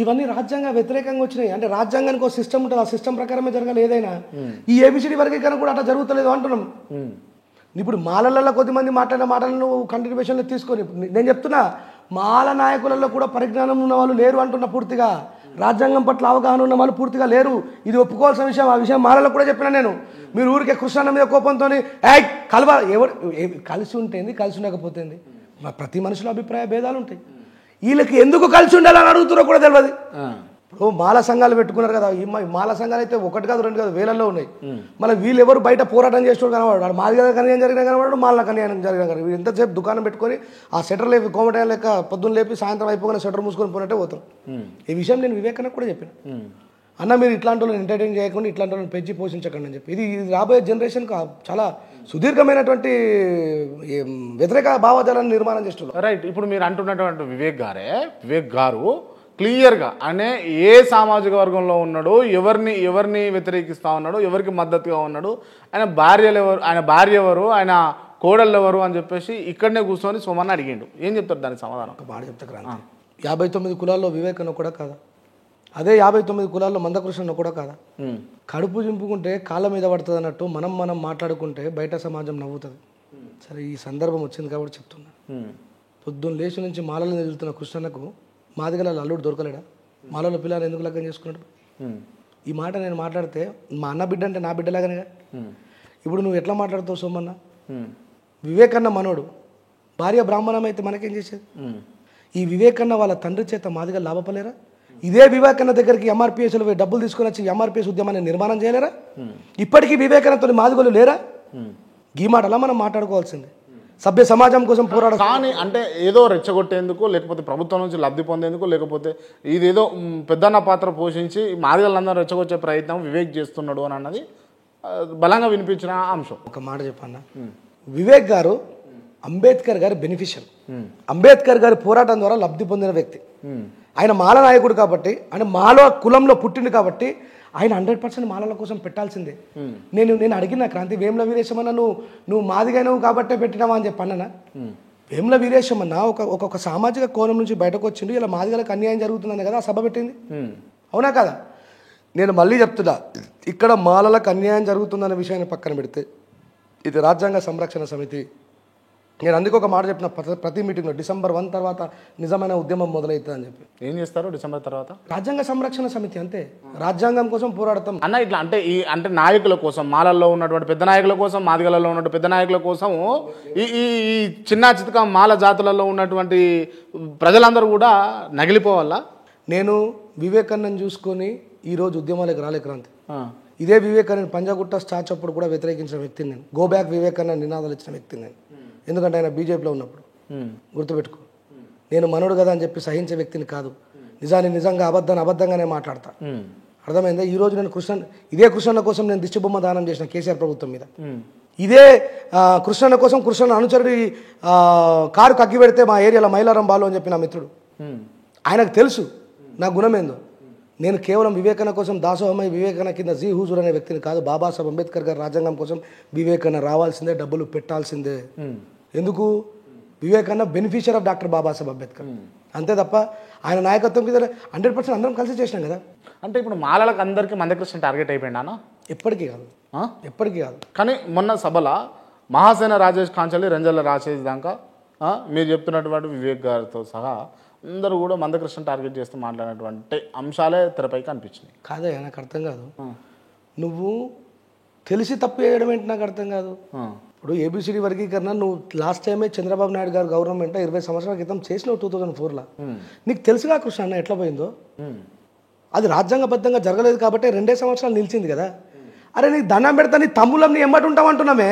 ఇవన్నీ రాజ్యాంగ వ్యతిరేకంగా వచ్చినాయి. అంటే రాజ్యాంగానికి ఒక సిస్టమ్ ఉంటుంది, ఆ సిస్టమ్ ప్రకారమే జరగాలి ఏదైనా. ఈ ఏబిసిడి వర్గీకరణ కూడా అట్లా జరుగుతలేదు అంటున్నాం. ఇప్పుడు మాలలలో కొద్దిమంది మాట్లాడిన మాటలను కంటిన్యూషన్లో తీసుకొని నేను చెప్తున్నా, మాల నాయకులలో కూడా పరిజ్ఞానం ఉన్న వాళ్ళు లేరు అంటున్నా. పూర్తిగా రాజ్యాంగం పట్ల అవగాహన ఉన్న వాళ్ళు పూర్తిగా లేరు. ఇది ఒప్పుకోవాల్సిన విషయం. ఆ విషయం మాలలో కూడా చెప్పినా నేను. మీరు ఊరికే కృష్ణాన్న మీద కోపంతో కలిసి ఉంటేంది, కలిసి ఉండకపోతేంది, ప్రతి మనుషుల అభిప్రాయ భేదాలు ఉంటాయి. వీళ్ళకి ఎందుకు కలిసి ఉండాలని అడుగుతారో కూడా తెలియదు. ఇప్పుడు మాల సంఘాలు పెట్టుకున్నారు కదా, ఈ మాల సంఘాలు అయితే ఒకటి కాదు, రెండు కాదు, వేలల్లో ఉన్నాయి. మళ్ళీ వీళ్ళు ఎవరు బయట పోరాటం చేసేవాడు కనవాడు, మాదిగా కన్యాయం జరిగిన కనవాడు, మాల కన్యాయం జరిగిన కనవాడు. ఎంతసేపు దుకాణం పెట్టుకొని ఆ షటర్ లేపి కోమటం లెక్క పొద్దున్న లేపి సాయంత్రం అయిపోగానే షటర్ మూసుకొని పోయినట్టే పోతాం. ఈ విషయం నేను వివేకానికి కూడా చెప్పాను. అన్న, మీరు ఇట్లాంటి వాళ్ళని ఎంటర్టైన్ చేయకుండా ఇట్లాంటి వాళ్ళని పెంచి పోషించకండి అని చెప్పి. ఇది రాబోయే జనరేషన్కి చాలా సుదీర్ఘమైనటువంటి వ్యతిరేక భావజాలను నిర్మాణం చేస్తున్నారు. రైట్. ఇప్పుడు మీరు అంటున్నటువంటి వివేక్ గారు క్లియర్గా అనే ఏ సామాజిక వర్గంలో ఉన్నాడు, ఎవరిని వ్యతిరేకిస్తూ ఉన్నాడు, ఎవరికి మద్దతుగా ఉన్నాడు, ఆయన భార్య ఎవరు, ఆయన కోడళ్ళు ఎవరు అని చెప్పేసి ఇక్కడనే కూర్చొని సోమన్న అడిగిండు. ఏం చెప్తారు దానికి సమాధానం? ఒక మాట చెప్తా క్రాంతి. 59 కులాల్లో వివేకన్న కూడా కాదా? అదే 59 కులాల్లో మందకృష్ణ కూడా కాదా? కడుపు చింపుకుంటే కాళ్ళ మీద పడుతుంది అన్నట్టు మనం మాట్లాడుకుంటే బయట సమాజం నవ్వుతుంది. సరే, ఈ సందర్భం వచ్చింది కాబట్టి చెప్తున్నా. పొద్దున్న లేచి నుంచి మాలలో ఎదుగుతున్న కృష్ణన్నకు మాదిగల అల్లుడు దొరకలేడా? మాలలో పిల్లలు ఎందుకు లగ్గం చేసుకున్నాడు? ఈ మాట నేను మాట్లాడితే మా అన్న బిడ్డ అంటే నా బిడ్డలాగానే. ఇప్పుడు నువ్వు ఎట్లా మాట్లాడుతావు సోమన్న? వివేకన్న మనోడు, భార్య బ్రాహ్మణం అయితే మనకేం చేసేది? ఈ వివేకన్న వాళ్ళ తండ్రి చేత మాదిగ లాభపలేరా? ఇదే వివేకన్న దగ్గరికి ఎంఆర్పిఎస్లో డబ్బులు తీసుకొని వచ్చి ఎంఆర్పిఎస్ ఉద్యమాన్ని నిర్మాణం చేయలేరా? ఇప్పటికీ వివేకన్నతో మాదిగలు లేరా? ఈ మాటలా మనం మాట్లాడుకోవాల్సింది. సభ్య సమాజం కోసం పోరాడ కానీ అంటే ఏదో రెచ్చగొట్టేందుకు, లేకపోతే ప్రభుత్వం నుంచి లబ్ధి పొందేందుకు, లేకపోతే ఇదేదో పెద్దన్న పాత్ర పోషించి మాదిగలందరూ రెచ్చగొచ్చే ప్రయత్నం వివేక్ చేస్తున్నాడు అని అన్నది బలంగా వినిపించిన అంశం. ఒక మాట చెప్పన్నా, వివేక్ గారు అంబేద్కర్ గారి బెనిఫిషియల్. అంబేద్కర్ గారి పోరాటం ద్వారా లబ్ధి పొందిన వ్యక్తి. ఆయన మాల నాయకుడు కాబట్టి, ఆయన మాల కులంలో పుట్టిండు కాబట్టి ఆయన 100% మాలల కోసం పెట్టాల్సిందే. నేను అడిగిన క్రాంతి, వేముల వీరేశమన్న నువ్వు మాదిగైనవు కాబట్టే పెట్టినావా అని చెప్పన్నా. వేముల వీరేశమన్న ఒక సామాజిక కోణం నుంచి బయటకు వచ్చిండు. ఇలా మాదిగలకు అన్యాయం జరుగుతుందని కదా ఆ సభ పెట్టింది, అవునా కదా? నేను మళ్ళీ చెప్తున్నా, ఇక్కడ మాలలకు అన్యాయం జరుగుతుందన్న విషయాన్ని పక్కన పెడితే ఇది రాజ్యాంగ సంరక్షణ సమితి, నేను అందుకే ఒక మాట చెప్పిన ప్రతి మీటింగ్లో December 1 తర్వాత నిజమైన ఉద్యమం మొదలవుతుంది అని చెప్పి. ఏం చేస్తారు డిసెంబర్ తర్వాత? రాజ్యాంగ సంరక్షణ సమితి అంతే, రాజ్యాంగం కోసం పోరాడతాం అన్న. ఇట్లా అంటే అంటే నాయకుల కోసం, మాలల్లో ఉన్నటువంటి పెద్ద నాయకుల కోసం, మాదిగలలో ఉన్నటువంటి పెద్ద నాయకుల కోసం ఈ ఈ ఈ చిన్న చితక మాల జాతులలో ఉన్నటువంటి ప్రజలందరూ కూడా నగిలిపోవాలా? నేను వివేకానంద్ చూసుకొని ఈరోజు ఉద్యమాలకు రాలే క్రాంతి. ఇదే వివేకానంద్ పంజాగుట్ట స్టాచ్ అప్పుడు కూడా వ్యతిరేకించిన వ్యక్తిని నేను. గో బ్యాక్ వివేకానంద్ నినాదాలు ఇచ్చిన వ్యక్తిని నేను. ఎందుకంటే ఆయన బీజేపీలో ఉన్నప్పుడు. గుర్తుపెట్టుకో, నేను మనోడు కదా అని చెప్పి సహించే వ్యక్తిని కాదు. నిజాన్ని నిజంగా, అబద్ధాన్ని అబద్ధంగానే మాట్లాడతా. అర్థమైందా? ఈ రోజు నేను ఇదే కృష్ణన్న కోసం నేను దిష్టిబొమ్మ దానం చేసిన కేసీఆర్ ప్రభుత్వం మీద. ఇదే కృష్ణన్న కోసం కృష్ణన్న అనుచరుడి కారు కగ్గి పెడితే మా ఏరియాలో మైలారం బాలు అని చెప్పి నా మిత్రుడు, ఆయనకు తెలుసు నా గుణమేందో. నేను కేవలం వివేకన కోసం దాసోహమై వివేకన కింద జీ హుజూర్ అనే వ్యక్తిని కాదు. బాబాసాహెబ్ అంబేద్కర్ గారి రాజ్యాంగం కోసం వివేకన్న రావాల్సిందే, డబ్బులు పెట్టాల్సిందే. ఎందుకు? వివేకన్న beneficiary of doctor Babasaheb Ambedkar, అంతే తప్ప ఆయన నాయకత్వం కింద 100% అందరం కలిసి చేసినాం కదా. అంటే ఇప్పుడు మాలలకు అందరికీ మందకృష్ణ టార్గెట్ అయిపోయిందా? ఎప్పటికీ కాదు, ఎప్పటికీ కాదు. కానీ మొన్న సభలో మహాసేన రాజేష్ కాంచలి, రంజల్ల రాజేష్ దాకా మీరు చెప్తున్నటువంటి వివేక్ గారితో సహా అందరూ కూడా మందకృష్ణ టార్గెట్ చేస్తూ మాట్లాడినటువంటి అంశాలే తెరపైకి అనిపించినాయి. కాదయ్యా, నాకు అర్థం కాదు. నువ్వు తెలిసి తప్పు చేయడం ఏంటి నాకు అర్థం కాదు. ఇప్పుడు ఏబిసిడి వర్గీకరణ నువ్వు లాస్ట్ టైమే చంద్రబాబు నాయుడు గారు గవర్నమెంట్ 20 సంవత్సరాల క్రితం చేసినావు 2004లో. నీకు తెలుసుగా కృష్ణ అన్న ఎట్లా పోయిందో. అది రాజ్యాంగబద్ధంగా జరగలేదు కాబట్టి 2 సంవత్సరాలు నిలిచింది కదా. అరే నీకు దండం పెడతా, నీ తమ్ముళ్ళం నీ ఎమ్మటి ఉంటామంటున్నామే.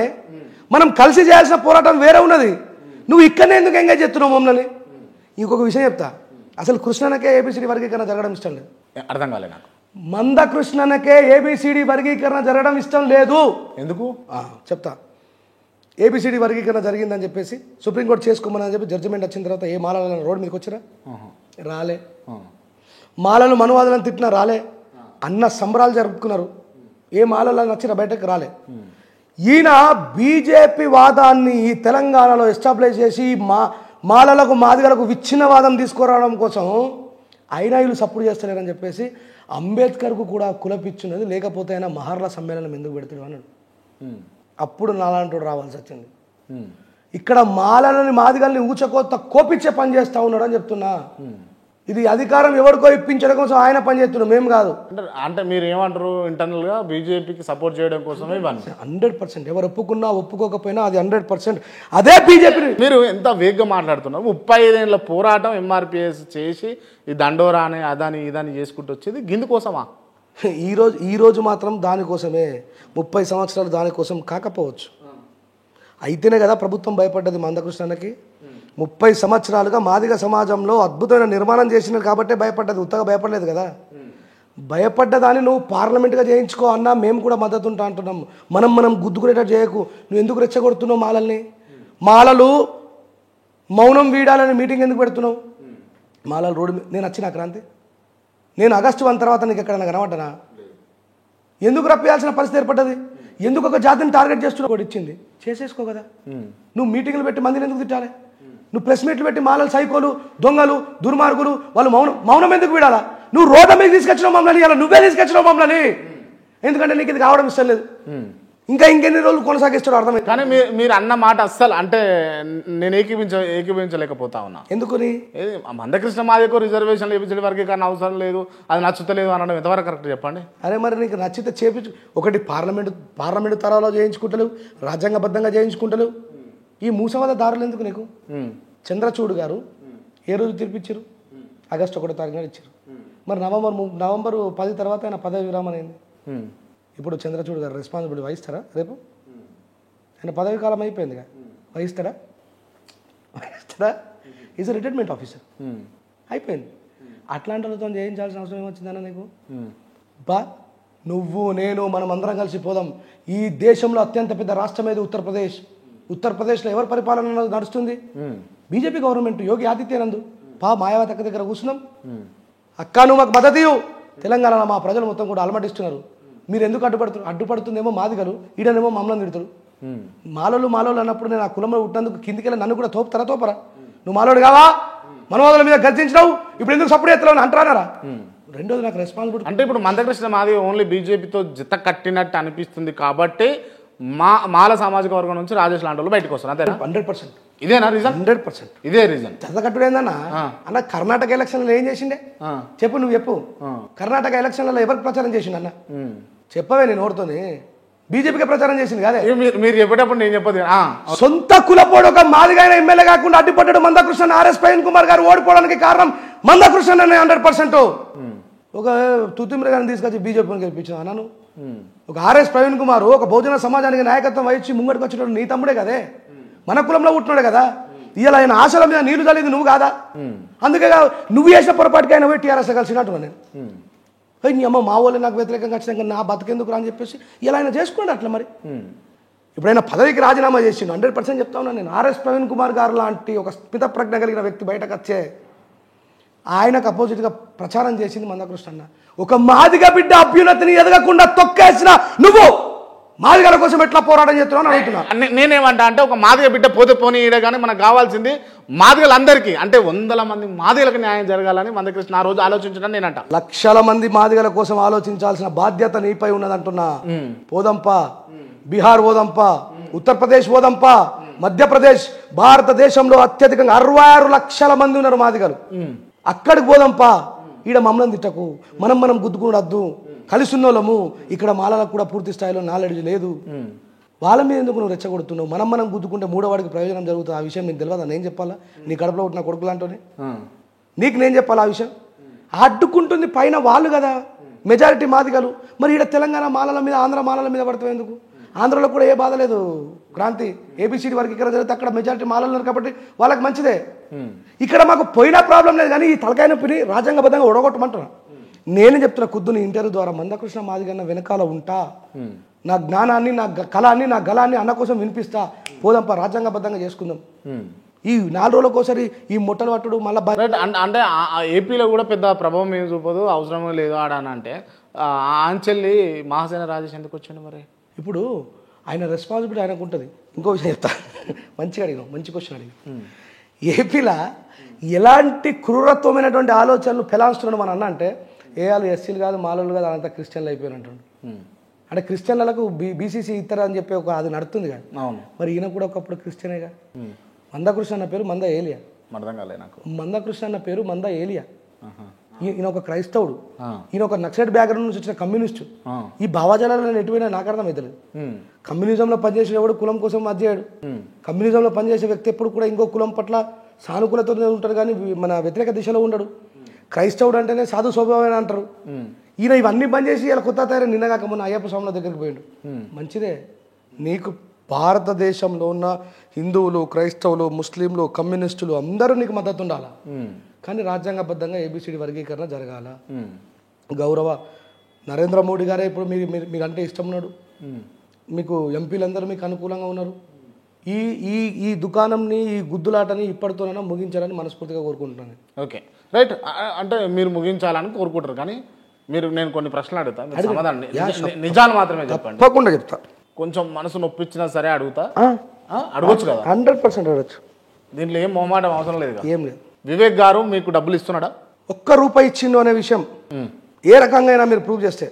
మనం కలిసి చేయాల్సిన పోరాటం వేరే ఉన్నది. నువ్వు ఇక్కడనే ఎందుకు ఎంగేజ్ చేస్తున్నావు మమ్మల్ని? ఇంకొక విషయం చెప్తా, అసలు కృష్ణనకే ఏబిసిడి వర్గీకరణ జరగడం ఇష్టం లేదు. అర్థం కాలే నాకు. మందకృష్ణనకే ఏబిసిడి వర్గీకరణ జరగడం ఇష్టం లేదు. ఎందుకు చెప్తా. ఏబిసిడి వర్గీకరణ జరిగిందని చెప్పేసి సుప్రీంకోర్టు చేసుకోమని చెప్పి జడ్జిమెంట్ వచ్చిన తర్వాత ఏ మాలలను రోడ్డు మీదకి వచ్చారా? రాలే. మాలలు మనువాదులను తిట్టినా రాలే. అన్న సంబరాలు జరుపుకున్నారు. ఏ మాలలో నచ్చినా బయటకు రాలే. ఈయన బీజేపీ వాదాన్ని ఈ తెలంగాణలో ఎస్టాబ్లిష్ చేసి మాలలకు మాదిగలకు విచ్ఛిన్నవాదం తీసుకురావడం కోసం అయినా వీళ్ళు సపోర్ట్ చేస్తలేరని చెప్పేసి అంబేద్కర్కు కూడా కులపిచ్చున్నది. లేకపోతే ఆయన మహార్ల సమ్మేళనం ఎందుకు పెడతాడు అన్నాడు. అప్పుడు నాలాంటి రావాల్సి వచ్చింది. ఇక్కడ మాలలని మాదిగల్ని ఊచకోత కోపించే పని చేస్తూ ఉన్నాడు అని చెప్తున్నా. ఇది అధికారం ఎవరికో ఇప్పించడం కోసం ఆయన పని చేస్తున్నాం, మేము కాదు. అంటే మీరు ఏమంటారు? ఇంటర్నల్గా బీజేపీకి సపోర్ట్ చేయడం కోసమే 100%. ఎవరు ఒప్పుకున్నా ఒప్పుకోకపోయినా అది 100% అదే బీజేపీ. మీరు ఎంత వేగంగా మాట్లాడుతున్నారు. 35 ఏళ్ళ పోరాటం ఎంఆర్పిఎస్ చేసి ఈ దండోరా అని అదాని ఇదాని చేసుకుంటూ వచ్చేది గిందుకోసమా? ఈరోజు మాత్రం దానికోసమే. 30 సంవత్సరాలు దానికోసం కాకపోవచ్చు. అయితేనే కదా ప్రభుత్వం భయపడ్డది మందకృష్ణకి. 30 సంవత్సరాలుగా మాదిగ సమాజంలో అద్భుతమైన నిర్మాణం చేసినారు కాబట్టి భయపడ్డది, ఉత్తగా భయపడలేదు కదా. భయపడ్డదాన్ని నువ్వు పార్లమెంట్గా చేయించుకో అన్నా మేము కూడా మద్దతు ఉంటా అంటున్నాం. మనం గుద్దుకునేటట్టు చేయకు. నువ్వు ఎందుకు రెచ్చగొడుతున్నావు మాలల్ని? మాలలు మౌనం వీడాలని మీటింగ్ ఎందుకు పెడుతున్నావు? మాలలు రోడ్డు మీద నేను వచ్చిన క్రాంతి, నేను ఆగస్టు 1 తర్వాత నీకు ఎక్కడన్నా కనబడ్డానా? ఎందుకు రప్పేయాల్సిన పరిస్థితి ఏర్పడ్డది? ఎందుకు ఒక జాతిని టార్గెట్ చేస్తున్నావు? కూడా ఇచ్చింది చేసేసుకో కదా. నువ్వు మీటింగ్లు పెట్టి మందిని ఎందుకు తిట్టాలి? నువ్వు ప్రెస్ మీట్లు పెట్టి మాలలు సైకోలు, దొంగలు, దుర్మార్గులు వాళ్ళు మౌనం ఎందుకు వీడాలా? నువ్వు రోడ్ల మీద తీసుకొచ్చినావు మమ్మల్ని, ఇలా నువ్వే తీసుకొచ్చినావు మమ్మల్ని. ఎందుకంటే నీకు ఇది కావడం ఇష్టం లేదు. ఇంకెన్ని రోజులు కొనసాగిస్తాడు అర్థమైంది. కానీ మీరు అన్న మాట అస్సలు అంటే నేను ఏకీభవించలేకపోతా ఉన్నా. ఎందుకని? మందకృష్ణ మాదిగకు రిజర్వేషన్లు ఏపీసీ వర్గీకరణ అవసరం లేదు, అది నచ్చుతలేదు అనడం ఎంతవరకు కరెక్ట్ చెప్పండి? అరే మరి నీకు నచ్చితే చేపించు. ఒకటి పార్లమెంటు తరాలో చేయించుకుంటలేవు, రాజ్యాంగబద్ధంగా చేయించుకుంటలేవు. ఈ మూసవాద దారులు ఎందుకు నీకు? చంద్రచూడ్ గారు ఏ రోజు తీర్పిచ్చారు? ఆగస్టు 1 తారీఖున ఇచ్చారు. మరి నవంబర్ 10 తర్వాత ఆయన పదవి విరామం అయింది. ఇప్పుడు చంద్రచూడ్ గారు రెస్పాన్సిబిలిటీ వహిస్తారా? రేపు ఆయన పదవి కాలం అయిపోయిందిగా, వహిస్తాడా? ఈజ్ రిటైర్మెంట్ ఆఫీసర్, అయిపోయింది. అట్లాంటి వాళ్ళతో చేయించాల్సిన అవసరం ఏమొచ్చిందన్న నీకు? నువ్వు నేను మనం అందరం కలిసి పోదాం. ఈ దేశంలో అత్యంత పెద్ద రాష్ట్రం ఏది? ఉత్తరప్రదేశ్లో ఎవరి పరిపాలన నడుస్తుంది? BJP government, Yogi Adityanath. మాయావతి అక్క దగ్గర కూర్చున్నాం. అక్క నువ్వు మాకు మద్దతు ఇవ్వు. తెలంగాణలో మా ప్రజలు మొత్తం కూడా అలమటిస్తున్నారు. మీరు ఎందుకు అడ్డుపడుతుందేమో మాదిగలు, ఈడనేమో మమ్మల్ని తిడతారు. మాలోళ్ళు అన్నప్పుడు నేను ఆ కులంలో పుట్టినందుకు కిందికెళ్ళి నన్ను కూడా తోపరా. నువ్వు మాలోడు కావా? మనవాదుల మీద గర్జించినావు, ఇప్పుడు ఎందుకు సపోర్ట్ చేస్తున్నావు అంటారా? రెండోది నాకు రెస్పాన్సిబిలిటీ. అంటే ఇప్పుడు మందకృష్ణ మాదిగ ఓన్లీ బీజేపీతో జత కట్టినట్టు అనిపిస్తుంది కాబట్టి మాల సామాజిక వర్గం నుంచి రాజేష్ లాంటి వాళ్ళు బయటకు వస్తారు అంతేనా? 100%. ఇదేనా రీజన్? 100%. ఇదే రీజన్. చదకట్టుడు ఏందన్నా అన్న, కర్ణాటక ఎలక్షన్లో ఏం చేసిండే చెప్పు, నువ్వు చెప్పు. కర్ణాటక ఎలక్షన్లలో ఎవరికి ప్రచారం చేసిండు అన్న? చెప్పవే, నేను ఓడుతోని బీజేపీకి ప్రచారం చేసింది కాదే. మీరు చెప్పేటప్పుడు నేను చెప్పదు. సొంత కులపోడు ఒక మాదిగైన ఎమ్మెల్యే కాకుండా అడ్డుపడ్డాడు మందకృష్ణ. ఆర్ఎస్ ప్రవీణ్ కుమార్ గారు ఓడిపోవడానికి కారణం మందకృష్ణ 100%. ఒక తుతిమిర గారిని తీసుకొచ్చి బీజేపీని గెలిపించాను అన్నాను. ఒక ఆర్ఎస్ ప్రవీణ్ కుమార్ ఒక బహుజన సమాజానికి నాయకత్వం వహించి ముంగడికి వచ్చినప్పుడు నీ తమ్ముడే కదే, మన కులంలో పుట్టినాడే కదా. ఇలా ఆయన ఆశల మీద నీళ్లు చల్లింది నువ్వు కాదా? అందుకే నువ్వు చేసిన పొరపాటుకి ఆయన పోయి టీఆర్ఎస్ కలిసినట్టు నేను నీ అమ్మ మా వాళ్ళు నాకు వ్యతిరేకంగా ఖచ్చితంగా నా బతికెందుకు రా అని చెప్పేసి ఇలా ఆయన చేసుకోండి అట్లా. మరి ఇప్పుడు ఆయన పదవికి రాజీనామా చేసిండు. 100% చెప్తా ఉన్నాను నేను. ఆర్ఎస్ ప్రవీణ్ కుమార్ గారు లాంటి ఒక స్మిత ప్రజ్ఞ కలిగిన వ్యక్తి బయటకు వచ్చే ఆయనకు అపోజిట్గా ప్రచారం చేసింది మందకృష్ణ అన్న. ఒక మాదిగ బిడ్డ అభ్యున్నతిని ఎదగకుండా తొక్కేసిన నువ్వు మాదిగల కోసం ఎట్లా పోరాటం చేస్తున్నావు అని అడుగుతున్నా. నేనేమంటా అంటే ఒక మాదిగ బిడ్డ పోతే పోనీ కానీ మనకు కావాల్సింది మాదిగలందరికీ, అంటే 100 మంది మాదిగలకు న్యాయం జరగాలని మందకృష్ణ ఆ రోజు ఆలోచించడం నేనంట. లక్షల మంది మాదిగల కోసం ఆలోచించాల్సిన బాధ్యత నీపై ఉన్నదంటున్నా. పోదంపా, బీహార్ పోదంపా, ఉత్తరప్రదేశ్ పోదంపా, మధ్యప్రదేశ్, భారతదేశంలో అత్యధికంగా 66 లక్షల మంది ఉన్నారు మాదిగలు. అక్కడికి పోదంపా. ఈడ మమ్మల్ని తిట్టకు, మనం గుద్దుకునొద్దు, కలిసి ఉన్నోళ్ళము. ఇక్కడ మాలలకు కూడా పూర్తి స్థాయిలో నాలెడ్జ్ లేదు. వాళ్ళ మీద ఎందుకు నువ్వు రెచ్చగొడుతున్నావు? మనం గుద్దుకుంటే మూడోవాడికి ప్రయోజనం జరుగుతుంది. ఆ విషయం నీకు తెలియదా? నేను చెప్పాలా? నీ కడుపులో పుట్టిన కొడుకులాంటోనే నీకు నేను చెప్పాలా ఆ విషయం? అడ్డుకుంటుంది పైన వాళ్ళు కదా, మెజారిటీ మాదిగలు. మరి ఈడ తెలంగాణ మాలల మీద, ఆంధ్ర మాలల మీద పడతావు ఎందుకు? ఆంధ్రలో కూడా ఏ బాధ లేదు. క్రాంతి ఏబిసిడి వర్గీకరణ జరిగితే అక్కడ మెజారిటీ మాలలు ఉన్నారు కాబట్టి వాళ్ళకి మంచిదే. ఇక్కడ మాకు పోయినా ప్రాబ్లం లేదు, కానీ ఈ తలకాయ నొప్పిని రాజ్యాంగబద్ధంగా ఒడగొట్టమంటున్నా. నేను చెప్తున్న కుద్దుని ఇంటర్వ్యూ ద్వారా మందకృష్ణ మాదిగన్న వెనకాల ఉంటా. నా జ్ఞానాన్ని, నా కళాన్ని, నా గలాన్ని అన్న కోసం వినిపిస్తా. పోదాంపా, రాజ్యాంగబద్ధంగా చేసుకుందాం. ఈ 4 రోజులకోసారి ఈ ముట్టలు పట్టుడు మళ్ళీ అంటే ఏపీలో కూడా పెద్ద ప్రభావం ఏం చూపదు, అవసరం లేదు ఆడని అంటే ఆంచెల్లి మహాసేన రాజేష్ ఎందుకు వచ్చాడు మరి? ఇప్పుడు ఆయన రెస్పాన్సిబిలిటీ ఆయనకు ఉంటుంది. ఇంకో విషయం చెప్తా, మంచిగా అడిగాం, మంచి క్వశ్చన్ అడిగాం. ఏపీలో ఎలాంటి క్రూరత్వమైనటువంటి ఆలోచనలు ఫెలాన్స్తున్నాడు మన అన్న అంటే, వాళ్ళు ఎస్సీలు కాదు, మాలలు కాదు, అదంతా క్రిస్టియన్లు అయిపోయినట్టు. అంటే క్రిస్టియన్లకు బీసీసీ ఇతర అని చెప్పి ఒక అది నడుతుంది కదా. మరి ఈయన కూడా ఒకప్పుడు క్రిస్టియనేగా. మందకృష్ణ అన్న పేరు మంద ఏలియా. అర్థం కాలే నాకు. మందకృష్ణ అన్న పేరు మంద ఏలియా. ఈయన ఒక క్రైస్తవుడు, ఈయన ఒక నక్సలైట్ బ్యాక్గ్రౌండ్ నుంచి వచ్చిన కమ్యూనిస్టు. ఈ భావజాలను ఎటువైనా నాకు అర్థమవుతలేదు. కమ్యూనిజంలో పనిచేసేవాడు కులం కోసం అధ్యయుడు. కమ్యూనిజంలో పనిచేసే వ్యక్తి ఎప్పుడు కూడా ఇంకో కులం పట్ల సానుకూలతో ఉంటాడు, కానీ మన వ్యతిరేక దిశలో ఉండడు. క్రైస్తవుడు అంటేనే సాధు స్వభావం అంటారు. ఈయన ఇవన్నీ బంద్ చేసి ఇలా కొత్త తయారు నిన్నగాక మొన్న అయ్యప్ప స్వాముల దగ్గరికి పోయాడు. మంచిదే, నీకు భారతదేశంలో ఉన్న హిందువులు, క్రైస్తవులు, ముస్లింలు, కమ్యూనిస్టులు అందరూ నీకు మద్దతు ఉండాలా. కానీ రాజ్యాంగబద్ధంగా ఏబిసిడి వర్గీకరణ జరగాల. గౌరవ నరేంద్ర మోడీ గారే ఇప్పుడు మీరంటే ఇష్టం ఉన్నాడు, మీకు ఎంపీలందరూ మీకు అనుకూలంగా ఉన్నారు. ఈ ఈ ఈ దుకాణంని, ఈ గుద్దులాటని ఇప్పటితోనైనా ముగించాలని మనస్ఫూర్తిగా కోరుకుంటున్నాను. Okay, right. అంటే మీరు ముగించాలని కోరుకుంటారు, కానీ నేను కొన్ని ప్రశ్నలు అడుగుతాను, సమాధానం నిజాలు మాత్రమే చెప్పండి. తప్పకుండా చెప్తా. కొంచెం మనసు నొప్పించినా సరే అడుగుతా. అడగొచ్చు కదా? 100% అడగచ్చు. దీంట్లో ఏం మొహమాటం అవసరం లేదు. ఏం లేదు. వివేక్ గారు మీకు డబ్బులు ఇస్తున్నాడా? ₹1 ఇచ్చిండు అనే విషయం ఏ రకంగా అయినా మీరు ప్రూవ్ చేస్తే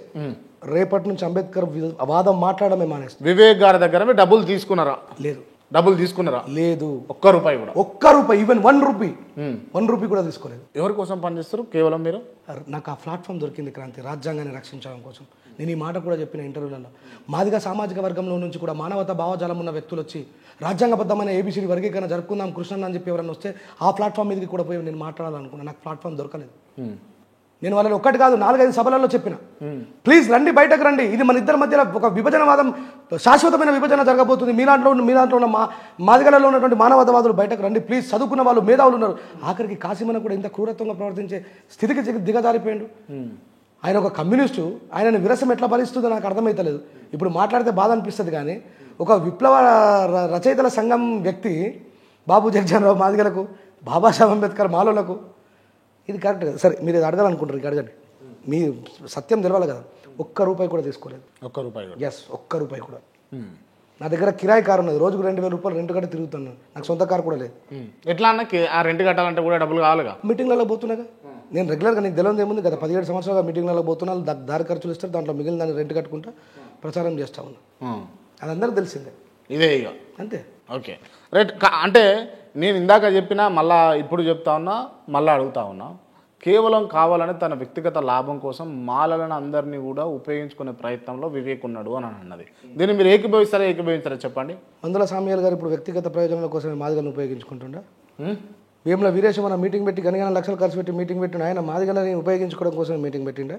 రేపటి నుంచి అంబేద్కర్ వాదం మాట్లాడమే మానేస్తుంది. వివేక్ గారి దగ్గర మీరు డబ్బులు తీసుకున్నారా? లేదు. డబ్బులు తీసుకున్నారా? లేదు. ₹1 కూడా? ₹1, ఈవెన్ ₹1 కూడా తీసుకోలేదు. ఎవరి కోసం పనిచేస్తారు? కేవలం మీరు. నాకు ఆ ప్లాట్ఫామ్ దొరికింది క్రాంతి, రాజ్యాంగాన్ని రక్షించడం కోసం. నేను ఈ మాట కూడా చెప్పిన ఇంటర్వ్యూలలో. మాదిగా సామాజిక వర్గంలో నుంచి కూడా మానవతా భావజాలం ఉన్న వ్యక్తులు వచ్చి రాజ్యాంగబద్ధమైన ఏబిసిడి వర్గీకరణ జరుపుకుందాం కృష్ణన్ అని చెప్పి ఎవరైనా వస్తే ఆ ప్లాట్ఫామ్ మీదకి కూడా పోయి నేను మాట్లాడాలనుకున్నాను. నాకు ప్లాట్ఫామ్ దొరకలేదు. నేను వాళ్ళని ఒక్కటి కాదు 4-5 సభలలో చెప్పిన, ప్లీజ్ రండి, బయటకు రండి. ఇది మన ఇద్దరి మధ్యలో ఒక విభజనవాదం, శాశ్వతమైన విభజన జరగబోతుంది. మీ దాంట్లో ఉన్న మాదిగలలో ఉన్నటువంటి మానవతావాదులు బయటకు రండి ప్లీజ్. చదువుకున్న వాళ్ళు, మేధావులు ఉన్నారు. ఆఖరికి కాశీమన కూడా ఇంత క్రూరత్వంగా ప్రవర్తించే స్థితికి దిగజారిపోయాడు. ఆయన ఒక కమ్యూనిస్టు, ఆయనను విరసం ఎట్లా భరిస్తుందో నాకు అర్థమవుతలేదు. ఇప్పుడు మాట్లాడితే బాధ అనిపిస్తుంది, కానీ ఒక విప్లవ రచయితల సంఘం వ్యక్తి బాబు జగజ్జన్ రావు మాదిగలకు, బాబాసాహెబ్ అంబేద్కర్ మాలోలకు, ఇది కరెక్ట్ కదా? సరే, మీరు ఇది అడగాలనుకుంటారు, ఇక్కడ అడగండి. మీ సత్యం తెలవాలి కదా. ₹1 కూడా తీసుకోలేదు. ₹1? ఎస్, ₹1 కూడా. నా దగ్గర కిరాయి కారు ఉన్నది, రోజుకు ₹2,000 రెంట్ కట్టి తిరుగుతున్నాను. నాకు సొంత కారు కూడా లేదు. ఎట్లా అన్న ఆ రెంట్ కట్టాలంటే కూడా డబ్బులు కావాలిగా? మీటింగ్లలో పోతున్నాగా నేను రెగ్యులర్గా. నీకు తెలియదు ఏముంది, గత 17 సంవత్సరాలుగా మీటింగ్లలో పోతున్నాను. దారి ఖర్చులు ఇస్తారు, దాంట్లో మిగిలిన దాన్ని రెంట్ కట్టుకుంటా ప్రచారం చేస్తా ఉన్నా. అది అందరికి తెలిసిందే, ఇదే ఇక అంతే. Okay right. అంటే నేను ఇందాక చెప్పినా మళ్ళా ఇప్పుడు చెప్తా ఉన్నా, మళ్ళీ అడుగుతా ఉన్నా, కేవలం కావాలని తన వ్యక్తిగత లాభం కోసం మాలలను అందరినీ కూడా ఉపయోగించుకునే ప్రయత్నంలో వివేక్ ఉన్నాడు అని అన్నది. దీన్ని మీరు ఏకీభవిస్తారా చెప్పండి. మందుల సామ్యాల్ గారు ఇప్పుడు వ్యక్తిగత ప్రయోజనాల కోసమే మాదిగలను ఉపయోగించుకుంటుండా? వేముల వీరేశం మన మీటింగ్ పెట్టి గనగన లక్షలు ఖర్చు పెట్టి మీటింగ్ పెట్టిన ఆయన మాదిగలని ఉపయోగించుకోవడం కోసం మీటింగ్ పెట్టిండా?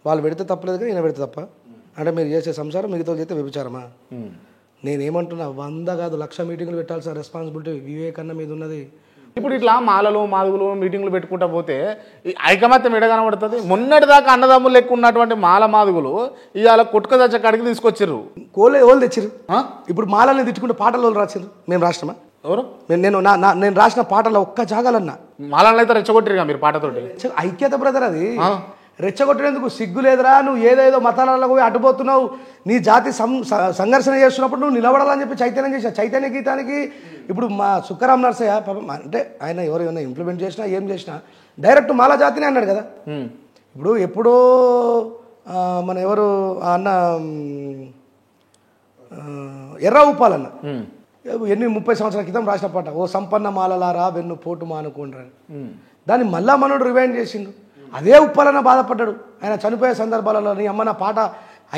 వాళ్ళు పెడితే తప్పలేదు కానీ ఈయన పెడితే తప్ప? అంటే మీరు చేసే సంసారం మిగతా చేస్తే వ్యభిచారమా? నేనేమంటున్నా, 100 కాదు 1,00,000 మీటింగ్లు పెట్టాల్సిన రెస్పాన్సిబిలిటీ వివేక్ అన్న మీద ఉన్నది. ఇప్పుడు ఇట్లా మాదిగులు మీటింగ్లు పెట్టుకుంటా పోతే ఐకమత్యం ఎడ కనబడుతుంది. మొన్నటిదాకా అన్నదమ్ములు లెక్క ఉన్నటువంటి మాదిగులు ఇవాళ కుట్క దచ్చ కాడికి తీసుకొచ్చారు. వాళ్ళు తెచ్చారు. ఇప్పుడు మాలని తిట్టుకుంటే పాటలు వాళ్ళు రాశారు, మేము రాష్ట్రమా? ఎవరు? నేను రాసిన పాటలో ఒక్క జాగాలన్నా మాలని అయితే రెచ్చగొట్టిరుగా మీరు పాటతోటి. ఐక్యత బ్రదర్, అది రెచ్చగొట్టేందుకు సిగ్గు లేదురా. నువ్వు ఏదేదో మతాలలో పోయి అడ్డుపోతున్నావు, నీ జాతి సంఘర్షణ చేస్తున్నప్పుడు నువ్వు నిలబడాలని చెప్పి చైతన్యం చేసిన. చైతన్య గీతానికి ఇప్పుడు మా సుక్కరాం నర్సయ్య పాపం, అంటే ఆయన ఎవరైనా ఇంప్లిమెంట్ చేసినా ఏం చేసినా డైరెక్ట్ మాలా జాతిని అన్నాడు కదా. ఇప్పుడు ఎప్పుడో మన ఎవరు అన్న ఎర్ర ఉప్పాలన్న ఎన్ని 30 సంవత్సరాల క్రితం రాసిన పాట, ఓ సంపన్న మాలలారా వెన్ను పోటు మానుకోండి. దాన్ని మళ్ళా మనోడు రివైండ్ చేసిండు. అదే ఉప్పాలన్న బాధపడ్డాడు. ఆయన చనిపోయే సందర్భాలలో నీ అమ్మ నా పాట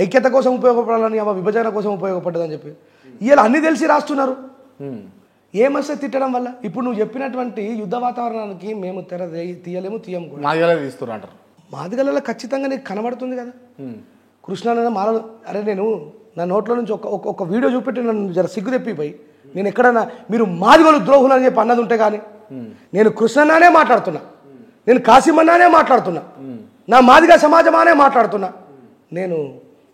ఐక్యత కోసం ఉపయోగపడాలని, అమ్మ విభజన కోసం ఉపయోగపడ్డదని చెప్పి ఇలా అన్ని తెలిసి రాస్తున్నారు. ఏమస్తే తిట్టడం వల్ల ఇప్పుడు నువ్వు చెప్పినటువంటి యుద్ధ వాతావరణానికి మేము తెర తీయలేము, తీయము కూడా. మాదిగలలో ఖచ్చితంగా నీకు కనబడుతుంది కదా. కృష్ణ మాల, అరే నేను నా నోట్లో నుంచి ఒక వీడియో చూపెట్టి నన్ను జర సిగ్గు తెప్పిపోయి, నేను ఎక్కడన్నా మీరు మాదిగలు ద్రోహులు అని చెప్పి అన్నది ఉంటే కానీ, నేను కృష్ణనానే మాట్లాడుతున్నా, నేను కాశీమన్నానే మాట్లాడుతున్నా, నా మాదిగ సమాజమానే మాట్లాడుతున్నా. నేను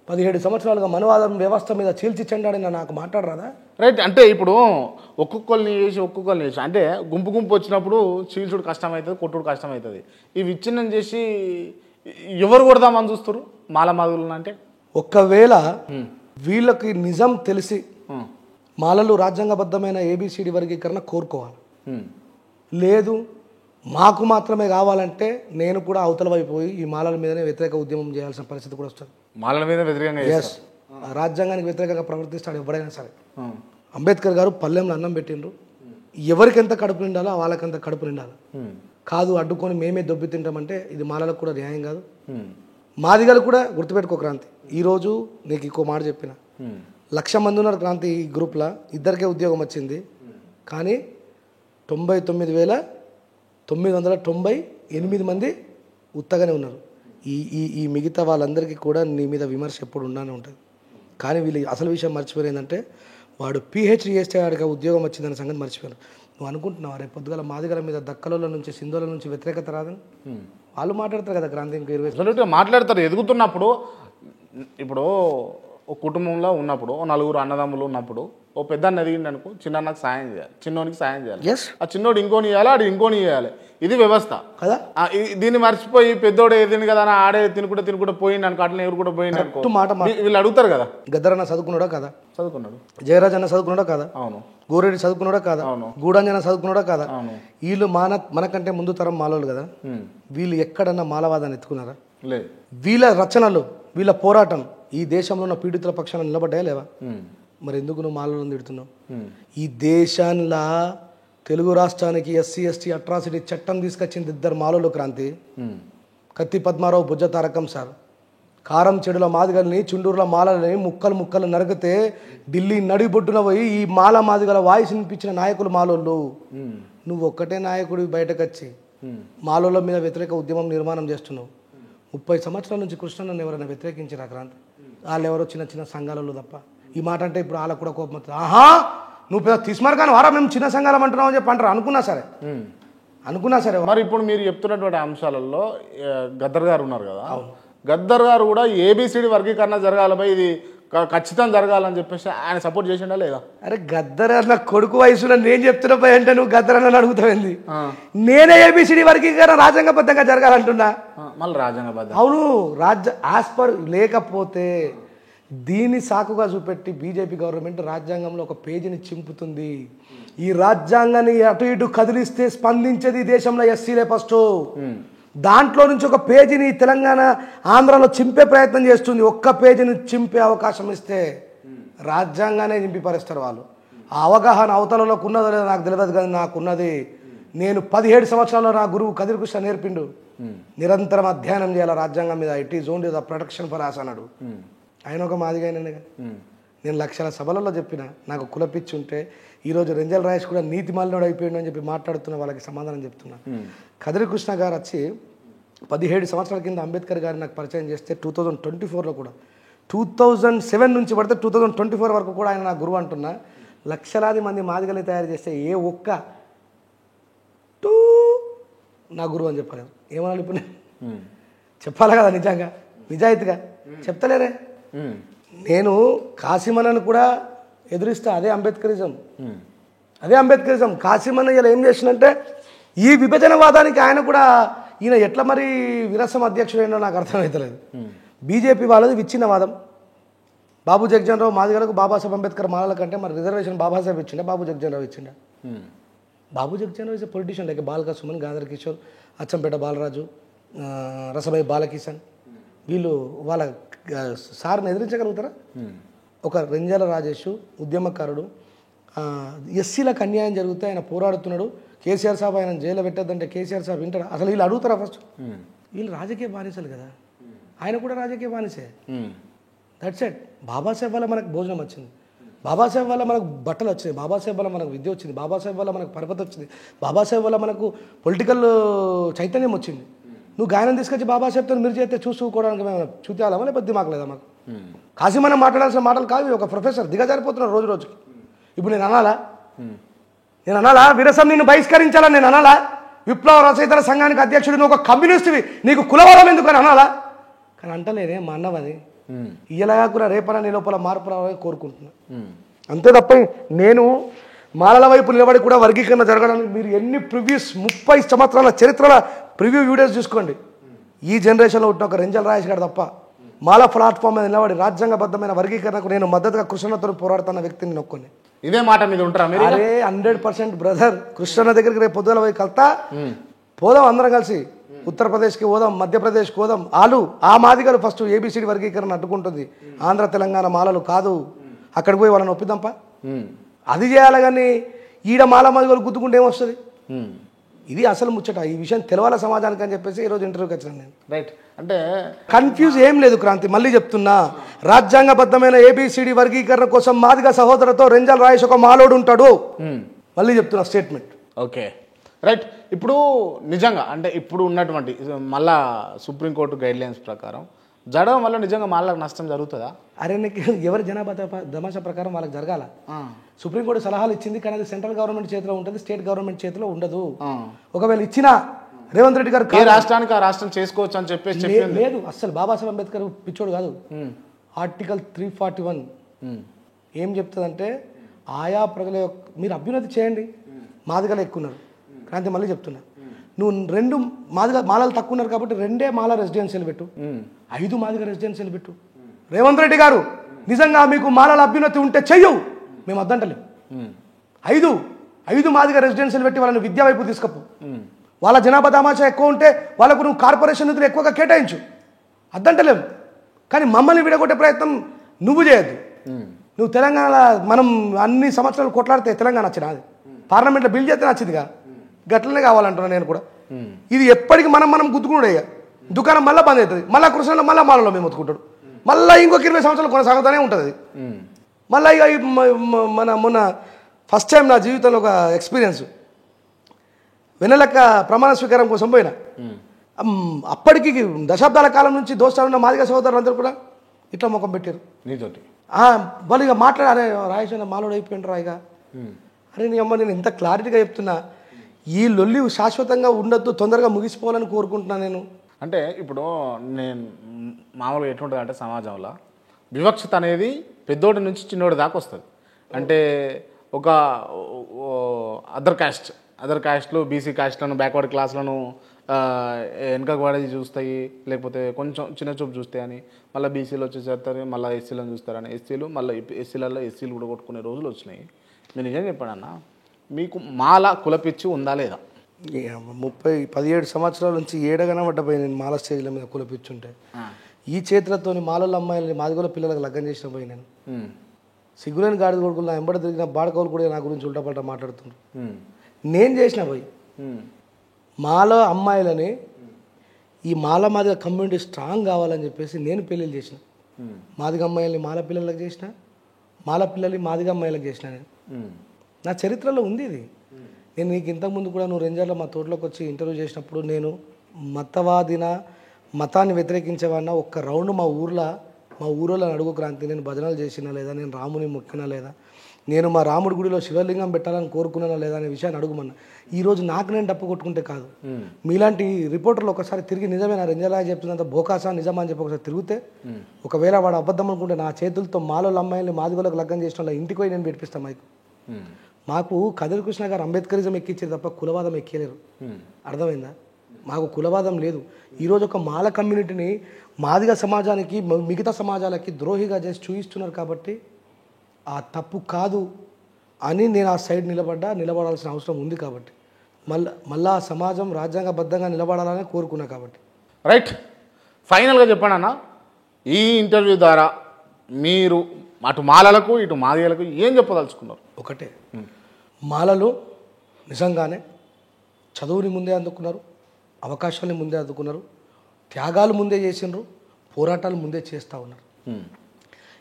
17 సంవత్సరాలుగా మనవాదం వ్యవస్థ మీద చీల్చి చెండాడిన నాకు మాట్లాడరాదా? రైట్. అంటే ఇప్పుడు ఒక్కొక్కరిని చేసి అంటే గుంపు వచ్చినప్పుడు చీల్చుడు కష్టమవుతుంది, కొట్టుడు కష్టమవుతుంది. ఈ విచ్ఛిన్నం చేసి ఎవరు కొడదామని చూస్తారు మాదిగులను? అంటే ఒకవేళ వీళ్ళకి నిజం తెలిసి మాలలు రాజ్యాంగబద్ధమైన ABCD వర్గీకరణ కోరుకోవాలి, లేదు మాకు మాత్రమే కావాలంటే నేను కూడా అవతల వైపు పోయి ఈ మాలల మీదనే వ్యతిరేక ఉద్యమం చేయాల్సిన పరిస్థితి కూడా వస్తుంది. మాలల మీద వ్యతిరేకంగా, రాజ్యాంగానికి వ్యతిరేకంగా ప్రవర్తిస్తాడు ఎవడైనా సరే. అంబేద్కర్ గారు పల్లెంలో అన్నం పెట్టిండ్రు, ఎవరికి ఎంత కడుపు నిండాలో వాళ్ళకంత కడుపు నిండాలి. కాదు అడ్డుకొని మేమే దొబ్బి తింటామంటే ఇది మాలలకు కూడా న్యాయం కాదు. మాదిగలు కూడా గుర్తుపెట్టుకో క్రాంతి, ఈరోజు నీకు ఇంకో మాట చెప్పిన, 1,00,000 మంది ఉన్నారు క్రాంతి ఈ గ్రూప్లో, ఇద్దరికే ఉద్యోగం వచ్చింది. కానీ 99,998 మంది ఉత్తగానే ఉన్నారు. ఈ మిగతా వాళ్ళందరికీ కూడా నీ మీద విమర్శ ఎప్పుడు ఉండానే ఉంటుంది. కానీ వీళ్ళు అసలు విషయం మర్చిపోయిందంటే, వాడు PhD చేస్తే వాడికి ఉద్యోగం వచ్చిందనే సంగతి మర్చిపోయారు. నువ్వు అనుకుంటున్నావు రేపు పొద్దుగల మాదిగల మీద దక్కల నుంచి సింధుల నుంచి వ్యతిరేకత రాదని? వాళ్ళు మాట్లాడతారు కదా క్రాంతి, ఇంకా 20 మాట్లాడతారు ఎదుగుతున్నప్పుడు. ఇప్పుడు ఒక కుటుంబంలో ఉన్నప్పుడు, ఓ 4 అన్నదమ్ములు ఉన్నప్పుడు, ఓ పెద్ద ఎదిగింది అనుకో, చిన్నకి సాయం చేయాలి, చిన్నోనికి సాయం చేయాలి. ఆ చిన్నోడు ఇంకోని ఇవ్వాలి, ఆడు ఇంకోని ఇవ్వాలి. ఇది వ్యవస్థ కదా. దీన్ని మర్చిపోయి పెద్దోడు ఏదింది కదా అని ఆడే తినుకుంటూ పోయింది అనుకో, అట్లా ఎవరు కూడా పోయింది అనుకో, వీళ్ళు అడుగుతారు కదా, గద్దరన్న చదువుకున్నాడా కదా? చదువుకున్నాడు. జయరాజ్ అన్న చదువుకున్నాడా కదా? అవును. గోరెడ్డి చదువుకున్నాడా కదా? గూడాంజన చదువుకున్నాడా కదా? వీళ్ళు మనకంటే ముందు తరం మాలలు కదా. వీళ్ళు ఎక్కడన్నా మాలవాదాన్ని ఎత్తుకున్నారా? లేదు. వీళ్ళ రచనలు, వీళ్ళ పోరాటం ఈ దేశంలో ఉన్న పీడితుల పక్షాన నిలబడ్డాయా లేవా? మరి ఎందుకు నువ్వు మాలను తిడుతున్నావు? ఈ దేశంలో తెలుగు రాష్ట్రానికి SC/ST అట్రాసిటీ చట్టం తీసుకొచ్చింది 2 మాలలు క్రాంతి, కత్తి పద్మారావు, బుజ్జ తారకం సార్. కారం చెడుల మాదిగల్ని, చుండూరుల మాలని ముక్కలు నరికితే ఢిల్లీ నడిబొడ్డున పోయి ఈ మాదిగల వాయిస్ వినిపించిన నాయకులు మాలోళ్ళు. నువ్వు ఒక్కటే నాయకుడు బయటకు వచ్చి మాలోళ్ళ మీద వ్యతిరేక ఉద్యమం నిర్మాణం చేస్తున్నావు. 30 సంవత్సరాల నుంచి కృష్ణను ఎవరైనా వ్యతిరేకించారా క్రాంతి? వాళ్ళు ఎవరో చిన్న సంఘాలలో తప్ప. ఈ మాట అంటే ఇప్పుడు వాళ్ళకు కూడా కోపం వస్తుంది. ఆహా నువ్వు పెద్ద తీసుమారు కానీ వారా మేము చిన్న సంఘాలం అంటున్నావు అని చెప్పి అంటారు. అనుకున్నా సరే. మరి ఇప్పుడు మీరు చెప్తున్నటువంటి అంశాలలో గద్దర్ గారు ఉన్నారు కదా, గద్దర్ గారు కూడా ABCD వర్గీకరణ జరగాలపై ఇది ఖచ్చితంగా జరగాలని చెప్పేసి ఆయన సపోర్ట్ చేసిండా లేదా? అరే గద్దర్ అన్న కొడుకు వయసులో నేను చెప్తున్నా పోయి అంటే నువ్వు గద్దర్ అన్న అడుగుతావేంది? నేనే ABCD వర్గీకరణ రాజ్యాంగబద్ధంగా జరగాలంటున్నా. మళ్ళీ రాజ్యాంగబద్ధం? అవును, యాజ్ పర్. లేకపోతే దీన్ని సాకుగా చూపెట్టి బీజేపీ గవర్నమెంట్ రాజ్యాంగంలో ఒక పేజీని చింపుతుంది. ఈ రాజ్యాంగాన్ని అటు ఇటు కదిలిస్తే స్పందించేది దేశంలో SCలే ఫస్ట్. దాంట్లో నుంచి ఒక పేజీని తెలంగాణ ఆంధ్రాలో చింపే ప్రయత్నం చేస్తుంది. ఒక్క పేజీని చింపే అవకాశం ఇస్తే రాజ్యాంగానే నింపిపరుస్తారు వాళ్ళు. ఆ అవగాహన అవతలలోకి ఉన్నదో లేదో నాకు తెలియదు, కానీ నాకున్నది. నేను 17 సంవత్సరాల్లో నా గురువు కదిరి కృష్ణ నేర్పిండు, నిరంతరం అధ్యయనం చేయాలి రాజ్యాంగం మీద. It is only the protection for us అన్నాడు. ఆయన ఒక మాదిగానే. నేను లక్షల సభలలో చెప్పిన, నాకు కులపిచ్చి ఉంటే ఈరోజు రెంజల్ రాయేష్ కూడా నీతి మాలినోడు అయిపోయిండు అని చెప్పి మాట్లాడుతున్న వాళ్ళకి సమాధానం చెప్తున్నా. కదిరి కృష్ణ గారు వచ్చి 17 సంవత్సరాల కింద అంబేద్కర్ గారిని నాకు పరిచయం చేస్తే 2024లో కూడా 2007 నుంచి పడితే 2024 వరకు కూడా ఆయన నా గురువు అంటున్నా. లక్షలాది మంది మాదిగలు తయారు చేస్తే ఏ ఒక్క నా గురువు అని చెప్పలేదు. ఏమన్నా ఇప్పుడు చెప్పాలి కదా, నిజంగా నిజాయితీగా చెప్తలేరే. నేను కాసిమన్నను కూడా ఎదురిస్తా, అదే అంబేద్కరిజం. కాసిమన్న ఇలా ఏం చేసినంటే ఈ విభజనవాదానికి ఆయన కూడా ఈయన ఎట్లా మరి విరసం అధ్యక్షుడైనా నాకు అర్థమవుతలేదు. బీజేపీ వాళ్ళది విచ్ఛిన్నవాదం. బాబు జగజ్జన్ రావు మాదిగలకు బాబాసాహెబ్ అంబేద్కర్ మాలల కంటే మరి రిజర్వేషన్ బాబాసాహెబ్ ఇచ్చిండా, బాబు జగజ్జన్ రావు ఇచ్చిండా? బాబు జగజ్జన్ రావు ఇస్ ఎ పొలిటీషియన్ లైక్ బాలక సుమన్, గాంధర్ కిషోర్, అచ్చంపేట బాలరాజు, రసభాయ్ బాలకిషన్. వీళ్ళు వాళ్ళ సార్ని ఎదిరించగలుగుతారా? ఒక రెంజాల రాజేష్ ఉద్యమకారుడు, ఎస్సీలకు అన్యాయం జరిగితే ఆయన పోరాడుతున్నాడు. కేసీఆర్ సాబ్ ఆయన జైల్లో పెట్టద్దంటే కేసీఆర్ సాబ్ వింటారా? అసలు వీళ్ళు అడుగుతారా? ఫస్ట్ వీళ్ళు రాజకీయ బానిసలు కదా, ఆయన కూడా రాజకీయ బానిసే. That's it. బాబాసాహెబ్ వల్ల మనకు భోజనం వచ్చింది, బాబాసాహెబ్ వల్ల మనకు బట్టలు వచ్చింది, బాబాసాహెబ్ వల్ల మనకు విద్య వచ్చింది, బాబాసాహెబ్ వల్ల మనకు పరపతి వచ్చింది, బాబాసాహెబ్ వల్ల మనకు పొలిటికల్ చైతన్యం వచ్చింది. నువ్వు గాయనం తీసుకొచ్చి బాబాసాహెబ్తో మీరు చేస్తే చూసుకోవడానికి మేము చూతేయాలమా, లేకపోతే దిమాకు లేదా మాకు? కాసిమన్న మాట్లాడాల్సిన మాటలు కాదు. ఒక ప్రొఫెసర్ దిగజారిపోతున్నారు రోజు రోజుకి. ఇప్పుడు నేను అనాలా విరసం నిన్ను బహిష్కరించాలని నేను అనాలా? విప్లవ రచయితల సంఘానికి అధ్యక్షుడు నువ్వు ఒక కమ్యూనిస్ట్వి, నీకు కులవాదం ఎందుకు అని అనాలా? కానీ అంటలేదే మా అన్నవది. ఇయ్యలాగా కూడా రేపన నీ లోపల మార్పు రావాలని కోరుకుంటున్నా. అంతే తప్ప నేను మాలల వైపు నిలబడి కూడా వర్గీకరణ జరగడానికి మీరు ఎన్ని ప్రివ్యూస్ 30 సంవత్సరాల చరిత్రల ప్రివ్యూ వీడియోస్ చూసుకోండి. ఈ జనరేషన్లో ఉంటున్న ఒక రెంజల్ రాయేష్ గారు తప్ప మాల ప్లాట్ఫామ్ మీద నిలబడి రాజ్యాంగబద్ధమైన వర్గీకరణకు నేను మద్దతుగా కృష్ణతో పోరాడుతున్న వ్యక్తిని నొక్కొని ఇదే మాట మీద ఉంటారా మీరు? అరే 100% బ్రదర్. కృష్ణ దగ్గరికి రేపు పొద్దుల పోయి కలుతా, పోదాం అందరం కలిసి. ఉత్తరప్రదేశ్కి పోదాం, మధ్యప్రదేశ్కి పోదాం. ఆ మాదిగలు ఫస్ట్ ఏబిసిడి వర్గీకరణ అడ్డుకుంటుంది, ఆంధ్ర తెలంగాణ మాలలు కాదు. అక్కడికి పోయి వాళ్ళని ఒప్పిద్దాంపా, అది చేయాలి. కానీ ఈడ మాల మాదిగలు గుద్దుకుంటే ఏమొస్తుంది? ఇది అసలు ముచ్చట. ఈ విషయం తెలవాల సమాజానికి అని చెప్పేసి ఈరోజు ఇంటర్వ్యూకి వచ్చినాను నేను. రైట్. అంటే కన్ఫ్యూజ్ ఏం లేదు క్రాంతి, మళ్ళీ చెప్తున్నా. రాజ్యాంగబద్ధమైన ఏబిసిడి వర్గీకరణ కోసం మాదిగ సహోదరుతో రెంజల్ రాయేష్ ఒక మాలోడు ఉంటాడు. మళ్ళీ చెప్తున్నా స్టేట్మెంట్. Okay right. ఇప్పుడు నిజంగా అంటే ఇప్పుడు ఉన్నటువంటి మళ్ళా సుప్రీంకోర్టు గైడ్లైన్స్ ప్రకారం జరగడం వల్ల నిజంగా మాలకు నష్టం జరుగుతుందా? అరే నీకు ఎవరి జనాభా దమాషా ప్రకారం వాళ్ళకి జరగాల. సుప్రీంకోర్టు సలహాలు ఇచ్చింది, కానీ అది సెంట్రల్ గవర్నమెంట్ చేతిలో ఉంటుంది, స్టేట్ గవర్నమెంట్ చేతిలో ఉండదు. ఒకవేళ ఇచ్చినా రేవంత్ రెడ్డి గారు ఏ రాష్ట్రానికి ఆ రాష్ట్రం చేసుకోవచ్చు అని చెప్పేసి లేదు. అస్సలు బాబాసాహెబ్ అంబేద్కర్ పిచ్చోడు కాదు. ఆర్టికల్ 341 ఏం చెప్తుందంటే ఆయా ప్రజల మీరు అభ్యున్నతి చేయండి. మాదిగలు ఎక్కువ ఉన్నారు క్రాంతి, మళ్ళీ చెప్తున్నా. నువ్వు 2 మాలలు తక్కువ ఉన్నారు కాబట్టి 2 మాల రెసిడెన్షియల్ పెట్టు, 5 మాదిగ రెసిడెన్షియల్ పెట్టు. రేవంత్ రెడ్డి గారు నిజంగా మీకు మాలల అభ్యున్నతి ఉంటే చెయ్యు, మేము వద్దంటలేము. 5 మాదిగ రెసిడెన్షియల్ పెట్టి వాళ్ళని విద్యా వైపు తీసుకపో. వాళ్ళ జనాభా దామాషా ఎక్కువ ఉంటే వాళ్ళకు నువ్వు కార్పొరేషన్ నిధులు ఎక్కువగా కేటాయించు, అద్దంటలేము. కానీ మమ్మల్ని విడగొట్టే ప్రయత్నం నువ్వు చేయొద్దు. నువ్వు తెలంగాణలో మనం అన్ని సంవత్సరాలు కొట్లాడితే తెలంగాణ వచ్చినది, పార్లమెంట్లో బిల్ చేస్తే నచ్చిందిగా, గట్లనే కావాలంటున్నా నేను కూడా. ఇది ఎప్పటికీ మనం గుద్దుకున్నాడు. దుకాణం మళ్ళీ బంద్ అవుతుంది, మళ్ళీ కృష్ణలో మళ్ళీ మాలలో మేము ఒత్తుకుంటాడు, మళ్ళీ ఇంకొక 20 సంవత్సరాలు కొనసాగుతూనే ఉంటుంది. మళ్ళీ ఇక మొన్న ఫస్ట్ టైం నా జీవితంలో ఒక ఎక్స్పీరియన్స్, వెన్నెలక్క ప్రమాణ స్వీకారం కోసం పోయినా. అప్పటికి దశాబ్దాల కాలం నుంచి దోస్తాలు ఉన్న మాదిగ సహోదరులు అందరూ కూడా ఇట్లా ముఖం పెట్టారు నీతోటి. వాళ్ళు ఇక మాట్లాడారే రాయేష్ మాలోడు అయిపోయిండ్రా ఇక. అరే నీ అమ్మ, నేను ఇంత క్లారిటీగా చెప్తున్నా, ఈ లొల్లి శాశ్వతంగా ఉండొద్దు, తొందరగా ముగిసిపోవాలని కోరుకుంటున్నాను నేను. అంటే ఇప్పుడు నేను మామూలుగా ఎటువంటిది అంటే సమాజంలో వివక్షత అనేది పెద్దోడి నుంచి చిన్నోడి దాకా వస్తుంది. అంటే ఒక అదర్ క్యాస్ట్లు బీసీ క్యాస్ట్లను బ్యాక్వర్డ్ క్లాస్లను వెనకబడి చూస్తాయి, లేకపోతే కొంచెం చిన్న చూపు చూస్తాయి అని మళ్ళీ బీసీలు వచ్చి చేస్తారు, మళ్ళీ ఎస్సీలను చూస్తారని ఎస్సీలు, మళ్ళీ ఎస్సీలలో ఎస్సీలు కూడా కొట్టుకునే రోజులు వచ్చినాయి. నేను నిజం చెప్పానన్నా, మీకు మాల కులపిచ్చి ఉందా లేదా? 17 సంవత్సరాల నుంచి ఏడగానే పడ్డపోయి నేను మాల స్టేజ్ల మీద కులపిచ్చుంటే, ఈ చేతులతో మాలల అమ్మాయిలని మాదిగోల పిల్లలకు లగ్గం చేసిన పోయి నేను సిగ్గులేని గాడిద కొడుకులు నా ఎంబడి తిరిగిన బాడకవులు కూడా నా గురించి ఉల్టపల్ట మాట్లాడుతున్నారు. నేను చేసిన పోయి మాల అమ్మాయిలని ఈ మాల మాదిగ కమ్యూనిటీ స్ట్రాంగ్ కావాలని చెప్పేసి నేను పెళ్ళిళ్ళు చేసిన. మాదిగ అమ్మాయిల్ని మాల పిల్లలకు చేసిన, మాల పిల్లల్ని మాదిగ అమ్మాయిలకు చేసిన. నేను నా చరిత్రలో ఉంది ఇది. నేను నీకు ఇంతకుముందు కూడా నువ్వు రెంజర్లో మా తోటలోకి వచ్చి ఇంటర్వ్యూ చేసినప్పుడు నేను మతాన్ని వ్యతిరేకించేవాడిన ఒక్క రౌండ్ మా ఊరిలో అడుగు క్రాంతి నేను భజనలు చేసినా లేదా, నేను రాముని మొక్కినా లేదా, నేను మా రాముడి గుడిలో శివలింగం పెట్టాలని కోరుకున్నానా లేదా అనే విషయాన్ని అడుగుమన్నా. ఈరోజు నాకు నేను డప్పు కొట్టుకుంటే కాదు, మీలాంటి రిపోర్టర్లు ఒకసారి తిరిగి నిజమేనా రెంజర్లా చెప్తున్నంత బోకాసా నిజమా అని చెప్పి ఒకసారి తిరిగితే, ఒకవేళ వాడు అబద్ధం అనుకుంటే నా చేతులతో మాలోళ్ళ అమ్మాయిల్ని మాదిగోళ్ళకి లగ్గం చేసిన వాళ్ళ ఇంటికి పోయి నేను పెట్టిస్తాను. మాకు కదిరి కృష్ణ గారు అంబేద్కరిజం ఎక్కించారు తప్ప కులవాదం ఎక్కలేరు. అర్థమైందా? మాకు కులవాదం లేదు. ఈరోజు ఒక మాల కమ్యూనిటీని మాదిగ సమాజానికి మిగతా సమాజాలకి ద్రోహిగా చేసి చూపిస్తున్నారు. కాబట్టి ఆ తప్పు కాదు అని నేను ఆ సైడ్ నిలబడాల్సిన అవసరం ఉంది. కాబట్టి మళ్ళా ఆ సమాజం రాజ్యాంగబద్ధంగా నిలబడాలని కోరుకున్నా. కాబట్టి రైట్, ఫైనల్గా చెప్పండి అన్న, ఈ ఇంటర్వ్యూ ద్వారా మీరు అటు మాలలకు ఇటు మాదిగలకు ఏం చెప్పదలుచుకున్నారు? ఒకటే, మాలలు నిజంగానే చదువుని ముందే అందుకున్నారు, అవకాశాలని ముందే అందుకున్నారు, త్యాగాలు ముందే చేసినారు, పోరాటాలు ముందే చేస్తూ ఉన్నారు.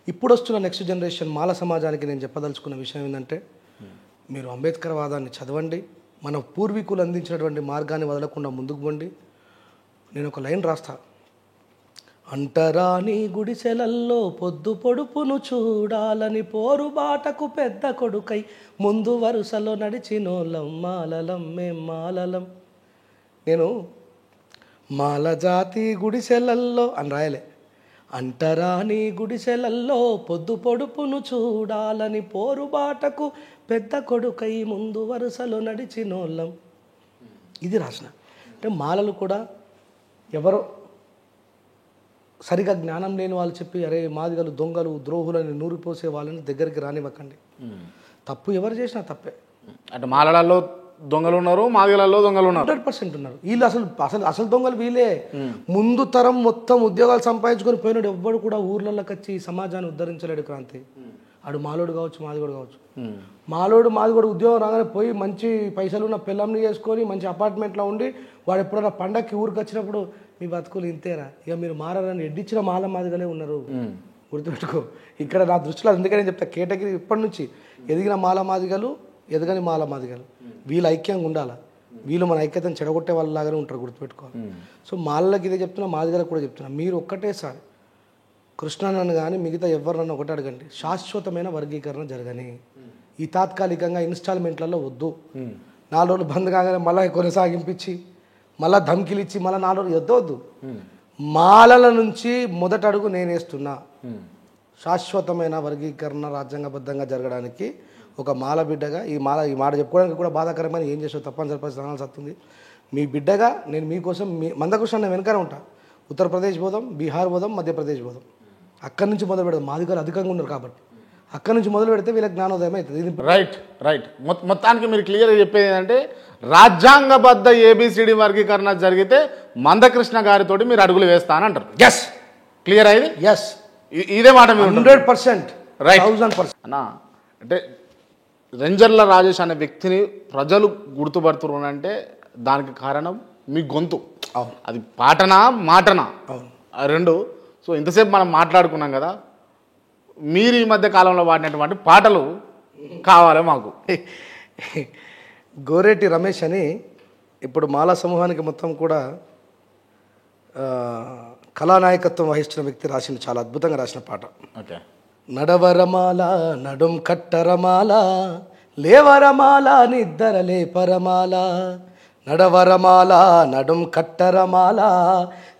ఇప్పుడు వస్తున్న నెక్స్ట్ జనరేషన్ మాల సమాజానికి నేను చెప్పదలుచుకున్న విషయం ఏంటంటే, మీరు అంబేద్కర్ వాదాన్ని చదవండి, మన పూర్వీకులు అందించినటువంటి మార్గాన్ని వదలకుండా ముందుకు పోండి. నేను ఒక లైన్ రాస్తా. అంటరాని గుడిసెలల్లో పొద్దు పొడుపును చూడాలని పోరుబాటకు పెద్ద కొడుకై ముందు వరుసలో నడిచినోళ్ళం మాలలం మేం మాలలం. నేను మాల జాతి గుడిసెలల్లో అని రాయలే, అంటరాని గుడిసెలల్లో పొద్దు పొడుపును చూడాలని పోరుబాటకు పెద్ద కొడుకై ముందు వరుసలో నడిచినోళ్ళం. ఇది రాసిన. అంటే మాలలు కూడా ఎవరో సరిగా జ్ఞానం లేని వాళ్ళు చెప్పి అరే మాదిగలు దొంగలు ద్రోహులని నూరిపోసే వాళ్ళని దగ్గరికి రానివ్వకండి. తప్పు ఎవరు చేసినా తప్పే. అంటే మాలలలో దొంగలు ఉన్నారు, మాదిగలలో దొంగలు ఉన్నారు, 100% ఉన్నారు. వీళ్ళు అసలు దొంగలు వీళ్ళే. ముందు తరం మొత్తం ఉద్యోగాలు సంపాదించుకొని పోయినాడు ఎవ్వడు కూడా ఊర్లలోకి వచ్చి సమాజాన్ని ఉద్ధరించలేడు. క్రాంతి ఆడు మాలోడు కావచ్చు, మాదిగోడు కావచ్చు. మాదిగోడు ఉద్యోగం రాగానే పోయి మంచి పైసలు ఉన్న పిల్లంని చేసుకొని మంచి అపార్ట్మెంట్లో ఉండి వాడు ఎప్పుడైనా పండగకి ఊరికి వచ్చినప్పుడు మీ బతుకులు ఇంతేరా ఇక మీరు మారని ఎడ్డిచ్చిన మాదిగలే ఉన్నారు. గుర్తుపెట్టుకో. ఇక్కడ నా దృష్టిలో అందుకనే చెప్తా, కేటగిరీ ఇప్పటి నుంచి ఎదిగిన మాదిగలు, ఎదగని మాదిగలు వీళ్ళు ఐక్యంగా ఉండాలి. వీళ్ళు మన ఐక్యతను చెడగొట్టే వాళ్ళలాగానే ఉంటారు. గుర్తుపెట్టుకోవాలి. సో మాలకి ఇదే చెప్తున్నా, మాదిగలకు కూడా చెప్తున్నా, మీరు ఒక్కటేసారి కృష్ణనన్ను కానీ మిగతా ఎవరినన్నా ఒకటి అడగండి, శాశ్వతమైన వర్గీకరణ జరగని. ఈ తాత్కాలికంగా ఇన్స్టాల్మెంట్లలో వద్దు. 4 రోజులు బంద్ కాగానే మళ్ళీ కొనసాగింపించి మళ్ళీ ధమ్కిలు ఇచ్చి మళ్ళీ 4 రోజులు వద్దు. మాలల నుంచి మొదటి అడుగు నేనేస్తున్నా. శాశ్వతమైన వర్గీకరణ రాజ్యాంగబద్ధంగా జరగడానికి ఒక మాల బిడ్డగా ఈ మాట చెప్పుకోవడానికి కూడా బాధాకరమైన ఏం చేసావు తప్పనిసరి పరిస్థితి వస్తుంది. మీ బిడ్డగా నేను మీకోసం మందకృష్ణ నేను వెనకాల ఉంటా. ఉత్తరప్రదేశ్ పోదాం, బీహార్ పోదాం, మధ్యప్రదేశ్ పోదాం. అక్కడి నుంచి మొదలు పెడదాం. మాదిగలు అధికంగా ఉన్నారు కాబట్టి అక్కడి నుంచి మొదలు పెడితే వీళ్ళకి జ్ఞానోదయం అవుతుంది. రైట్. మొత్తానికి మీరు క్లియర్గా చెప్పేది ఏంటంటే, రాజ్యాంగబద్ధ ఏబిసిడి వర్గీకరణ జరిగితే మందకృష్ణ గారితో మీరు అడుగులు వేస్తానంటారు. ఎస్, క్లియర్ అయింది. ఎస్, ఇదే మాట 100%. రైట్ 1000%. అన్నా, అంటే రెంజర్ల రాజేష్ అనే వ్యక్తిని ప్రజలు గుర్తుపడుతున్నారంటే దానికి కారణం మీ గొంతు. అది పాటనా మాటనా రెండు. సో ఇంతసేపు మనం మాట్లాడుకున్నాం కదా, మీరు ఈ మధ్య కాలంలో వాడినటువంటి పాటలు కావాలి మాకు. గోరేటి రమేష్ అని ఇప్పుడు మాలా సమూహానికి మొత్తం కూడా కళానాయకత్వం వహిస్తున్న వ్యక్తి రాసిన చాలా అద్భుతంగా రాసిన పాట. ఓకే. నడవరమాల నడుం కట్టరమాల లేవరమాల నిద్దర లేపరమాల, నడవరమాల నడుం కట్టరమాల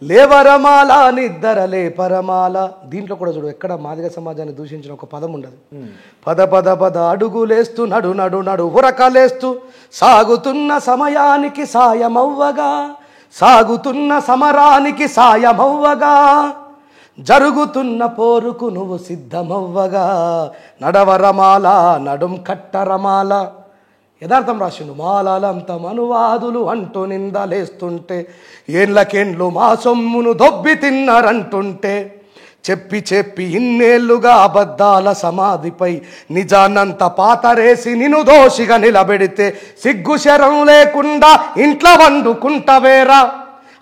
లేవరమాల నిద్దర లేపరమాల. దీంట్లో కూడా చూడు, ఎక్కడ మాదిగ సమాజాన్ని దూషించిన ఒక పదం ఉండదు. పద అడుగులేస్తూ నడు నడు నడు ఉరకలేస్తూ సాగుతున్న సమయానికి సాయమవ్వగా, సాగుతున్న సమరానికి సాయమవ్వగా, జరుగుతున్న పోరుకు నువ్వు సిద్ధమవ్వగా, నడవరమాల నడుం కట్టరమాల. యథార్థం రాసిండు. మాలలంత మనువాదులు అంటూ నిందలేస్తుంటే, ఏండ్లకేండ్లు మా సొమ్మును దొబ్బి తిన్నారంటుంటే, చెప్పి చెప్పి ఇన్నేళ్లుగా అబద్ధాల సమాధిపై నిజాన్నంత పాతరేసి నిన్ను దోషిగా నిలబెడితే సిగ్గు శరం లేకుండా ఇంట్లో వండుకుంటవేరా,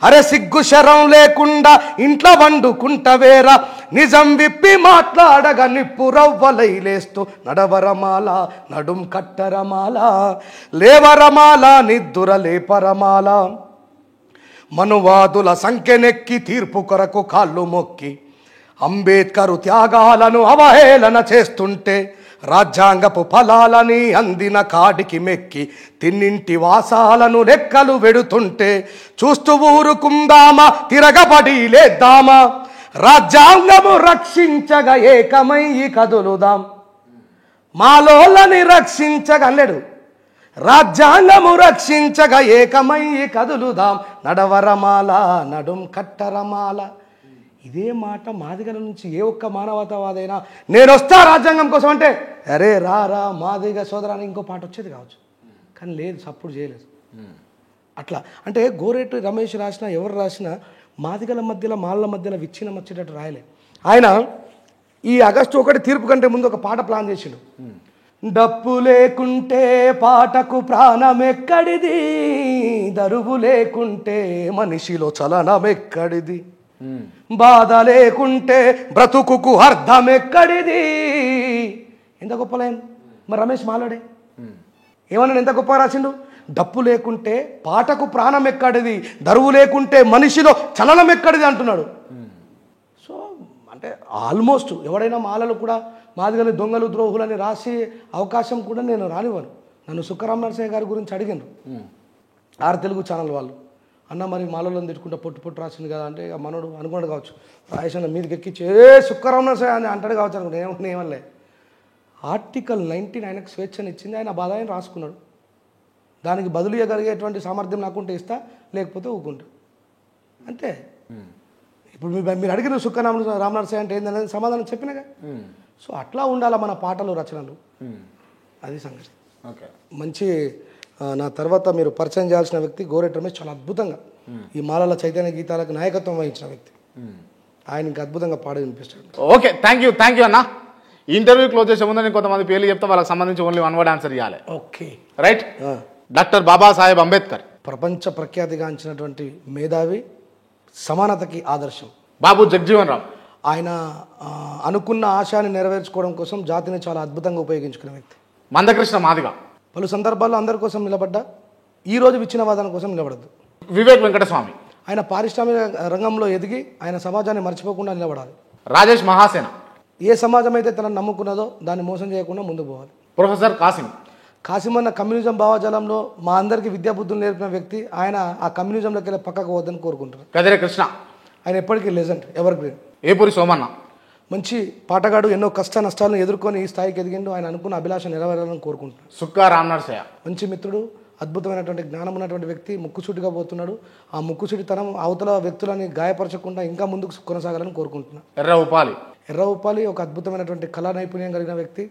అరే సిగ్గు శరం లేకుండా ఇంట్లో వండుకుంటవేరా, నిజం విప్పి మాట్లాడగా నిప్పు రవ్వలైలేస్తూ నడవరమాల నడుం కట్టరమాల, లేవరమాల నిద్దుర లేపరమాల, మనువాదుల సంఖ్యనెక్కి తీర్పు కొరకు కాళ్ళు మొక్కి అంబేద్కరు త్యాగాలను అవహేళన చేస్తుంటే, రాజ్యాంగపు ఫలాలని అందిన కాడికి మెక్కి తిన్నింటి వాసాలను లెక్కలు వెడుతుంటే, చూస్తూ ఊరుకుందామా తిరగబడి లేద్దామా, రాజ్యాంగము రక్షించగా ఏకమై కదులుదాం, మాలోలని రక్షించగా లేడు, రాజ్యాంగము రక్షించగా ఏకమై కదులుదాం, నడవరమాల నడుం కట్టరమాల. ఇదే మాట మాదిగల నుంచి ఏ ఒక్క మానవతావాదైనా నేను వస్తా రాజ్యాంగం కోసం అంటే అరే రా రా మాదిగ సోదరాని ఇంకో పాట వచ్చేది కావచ్చు, కానీ లేదు, సపోర్ట్ చేయలేదు. అట్లా అంటే గోరేటి రమేష్ రాసినా ఎవరు రాసినా మాదిగల మధ్యలో మాళ్ళ మధ్యలో విచ్ఛిన్నం వచ్చేటట్టు రాయలే. ఆయన ఈ ఆగస్టు 1 తీర్పు కంటే ముందు ఒక పాట ప్లాన్ చేసిండు. డప్పు లేకుంటే పాటకు ప్రాణమెక్కడిది, దరువు లేకుంటే మనిషిలో చలనమెక్కడిది, బాధ లేకుంటే బ్రతుకుకు అర్థమెక్కడిది. ఎంత గొప్ప లైన్. మరి రమేష్ మాలాడే ఏమన్నాడు, ఎంత గొప్ప రాసిండు. డప్పు లేకుంటే పాటకు ప్రాణం ఎక్కడిది, దరువు లేకుంటే మనిషిలో చలనం ఎక్కడిది అంటున్నాడు. సో అంటే ఆల్మోస్ట్ ఎవడైనా మాలలు కూడా మాదిగలు దొంగలు ద్రోహులని రాసి అవకాశం కూడా నేను రానివ్వను. నన్ను సుక్కరామ నరసయ్య గారి గురించి అడిగాను 6 తెలుగు ఛానల్ వాళ్ళు, అన్న మరి మాలలో తిట్టుకుంటా పొట్టు పొట్టు రాసింది కదా అంటే మనోడు అనుకున్నాడు కావచ్చు, రాయసన్న మీదకి ఎక్కించి సుక్కరామ నరసయ్య అని అంటాడు కావచ్చు అనుకుంటే ఏమనలే. ఆర్టికల్ 19 ఆయనకు స్వేచ్ఛను ఇచ్చింది, ఆయన బాధ ఆయన రాసుకున్నాడు. దానికి బదులు ఇవ్వగలిగేటువంటి సామర్థ్యం నాకుంటే ఇస్తా, లేకపోతే ఊకుంటా అంతే. ఇప్పుడు మీరు అడిగిన రామ నరసయ్య అంటే ఏంటనేది సమాధానం చెప్పినాగా. సో అట్లా ఉండాలి మన పాటలు రచనలు, అది సంగతి. ఓకే, మంచి. నా తర్వాత మీరు పరిచయం చేయాల్సిన వ్యక్తి గోరేటి రమేష్. చాలా అద్భుతంగా ఈ మాలల చైతన్య గీతాలకు నాయకత్వం వహించిన వ్యక్తి. ఆయన ఇంకా అద్భుతంగా పాట వినిపిస్తాడు. ఓకే, థ్యాంక్ యూ అన్న. ఈ ఇంటర్వ్యూ క్లోజ్ చేసే ముందు నేను కొంతమంది పేర్లు చెప్తే వాళ్ళకి సంబంధించి ఓన్లీ 1 వర్డ్ ఆన్సర్ ఇవ్వాలి. Okay, right. Doctor Babasaheb Ambedkar. ప్రపంచ ప్రఖ్యాతిగాంచినటువంటి మేధావి, సమానతకి ఆదర్శం. బాబు జగజీవన్ రామ్. ఆయన అనుకున్న ఆశయాన్ని నెరవేర్చుకోవడం కోసం జాతిని చాలా అద్భుతంగా ఉపయోగించుకునే వ్యక్తి. మందకృష్ణ మాదిగ. పలు సందర్భాల్లో అందరి కోసం నిలబడ్డా, ఈ రోజు విచ్ఛిన్నవాదం కోసం నిలబడద్దు. వివేక్ వెంకటస్వామి. ఆయన పారిశ్రామిక రంగంలో ఎదిగి ఆయన సమాజాన్ని మర్చిపోకుండా నిలబడాలి. రాజేష్ మహాసేన. ఏ సమాజం అయితే తనను నమ్ముకున్నదో దాన్ని మోసం చేయకుండా ముందుకు పోవాలి. ప్రొఫెసర్ కాసిం. కాసిమన్న కమ్యూనిజం భావజాలంలో మా అందరికీ విద్యాబుద్ధులు నేర్పిన వ్యక్తి. ఆయన ఆ కమ్యూనిజంలోకి వెళ్ళి పక్కకు పోవద్దని కోరుకుంటున్నారు. కదిరే కృష్ణ. ఆయన ఎప్పటికీ legend, ever green. Epuri Somanna. మంచి పాటగాడు, ఎన్నో కష్ట నష్టాలను ఎదుర్కొని ఈ స్థాయికి ఎదిగిండు. ఆయన అనుకున్న అభిలాష నెరవేరాలని కోరుకుంటున్నాడు. సుక్కా రామనరసయ్య. మంచి మిత్రుడు, అద్భుతమైనటువంటి జ్ఞానం ఉన్నటువంటి వ్యక్తి. ముక్కుసూటిగా పోతున్నాడు. ఆ ముక్కుసూటితనం అవతల వ్యక్తులని గాయపరచకుండా ఇంకా ముందుకు కొనసాగాలని కోరుకుంటున్నాను. ఎర్ర ఉపాలి. ఎర్ర ఉపాలి ఒక అద్భుతమైనటువంటి కళా నైపుణ్యం కలిగిన వ్యక్తి.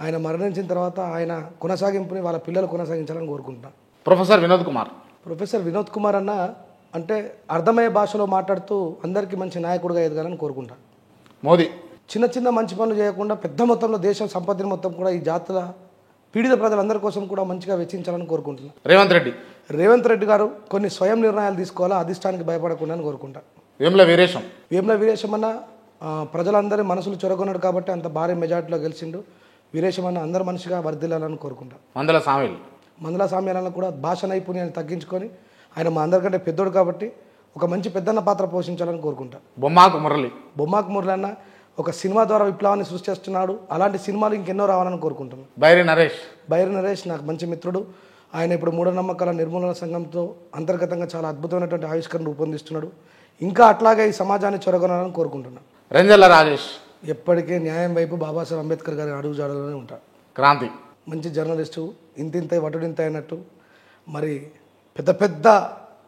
ఆయన మరణించిన తర్వాత ఆయన కొనసాగింపుని వాళ్ళ పిల్లలు కొనసాగించాలని కోరుకుంటున్నాను. ప్రొఫెసర్ వినోద్ కుమార్. ప్రొఫెసర్ వినోద్ కుమార్ అన్న అంటే అర్థమయ్యే భాషలో మాట్లాడుతూ అందరికీ మంచి నాయకుడిగా ఎదగాలని కోరుకుంటాను. మోదీ. చిన్న చిన్న మంచి పనులు చేయకుండా పెద్ద మొత్తంలో దేశం సంపత్తిని మొత్తం కూడా ఈ జాతుల పీడిత ప్రజలందరి కోసం కూడా మంచిగా వెచ్చించాలని కోరుకుంటున్నాను. రేవంత్ రెడ్డి. రేవంత్ రెడ్డి గారు కొన్ని స్వయం నిర్ణయాలు తీసుకోవాలా, అధిష్టానికి భయపడకుండా అని కోరుకుంటాను. వేముల వీరేశం. వేముల వీరేశం అన్న ప్రజలందరి మనసులు చొరగొన్నాడు కాబట్టి అంత భారీ మెజార్టీలో గెలిచిండు. వీరేశం అన్న అందరి మనిషిగా వర్ధిల్లాలని కోరుకుంటాను. మందల సామిల్. మందల సామ్యాలను కూడా భాష నైపుణ్యాన్ని తగ్గించుకొని ఆయన మా అందరికంటే పెద్దోడు కాబట్టి ఒక మంచి పెద్దన్న పాత్ర పోషించాలని కోరుకుంటాను. బొమ్మాకు మురళి. బొమ్మాకు మురళి అన్న ఒక సినిమా ద్వారా విప్లవాన్ని సృష్టిస్తున్నాడు. అలాంటి సినిమాలు ఇంకెన్నో రావాలని కోరుకుంటున్నాను. బైరి నరేష్. బైరి నరేష్ నాకు మంచి మిత్రుడు. ఆయన ఇప్పుడు మూఢనమ్మకాల నిర్మూలన సంఘంతో అంతర్గతంగా చాలా అద్భుతమైనటువంటి ఆవిష్కరణ రూపొందిస్తున్నాడు. ఇంకా అట్లాగే ఈ సమాజాన్ని చొరగొనాలని కోరుకుంటున్నాను. రెంజల్ల రాజేష్. ఎప్పటికీ న్యాయం వైపు బాబాసాహెబ్ అంబేద్కర్ గారి అడుగు జాడలోనే ఉంటాడు. క్రాంతి. మంచి జర్నలిస్టు, ఇంతింత వటుడింత అయినట్టు మరి పెద్ద పెద్ద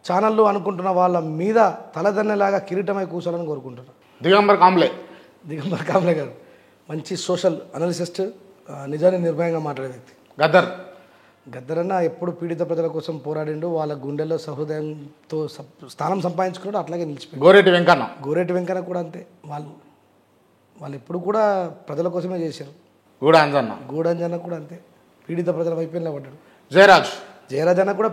ఛానళ్ళు అనుకుంటున్న వాళ్ళ మీద తలదన్నెలాగా కిరీటమై కూర్చోాలని కోరుకుంటున్నాను. దిగంబర్ కాంబ్లే. దిగంబర్ కాంబ్లే గారు మంచి సోషల్ అనలిసిస్ట్, నిజాన్ని నిర్భయంగా మాట్లాడే వ్యక్తి. గద్దర్. గద్దరన్న ఎప్పుడు పీడిత ప్రజల కోసం పోరాడిండు. వాళ్ళ గుండెల్లో సహృదయంతో స్థానం సంపాదించుకున్నాడు. అట్లాగే నిలిచిపోయాడు. గోరేటి వెంకన్న. గోరేటి వెంకన్న కూడా అంతే. వాళ్ళు వాళ్ళు ఎప్పుడు కూడా ప్రజల కోసమే చేశారు. గూడా అంజన్న. గూడంజన కూడా అంతే, పీడిత ప్రజల వైపు నిలబడ్డాడు. జయరాజ్. జయరాజ్ అన్న కూడా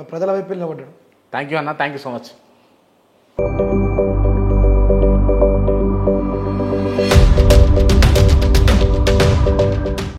ప్రజల వైపు నిలబడ్డాడు. థ్యాంక్ యూ అన్న, థ్యాంక్ యూ సో మచ్.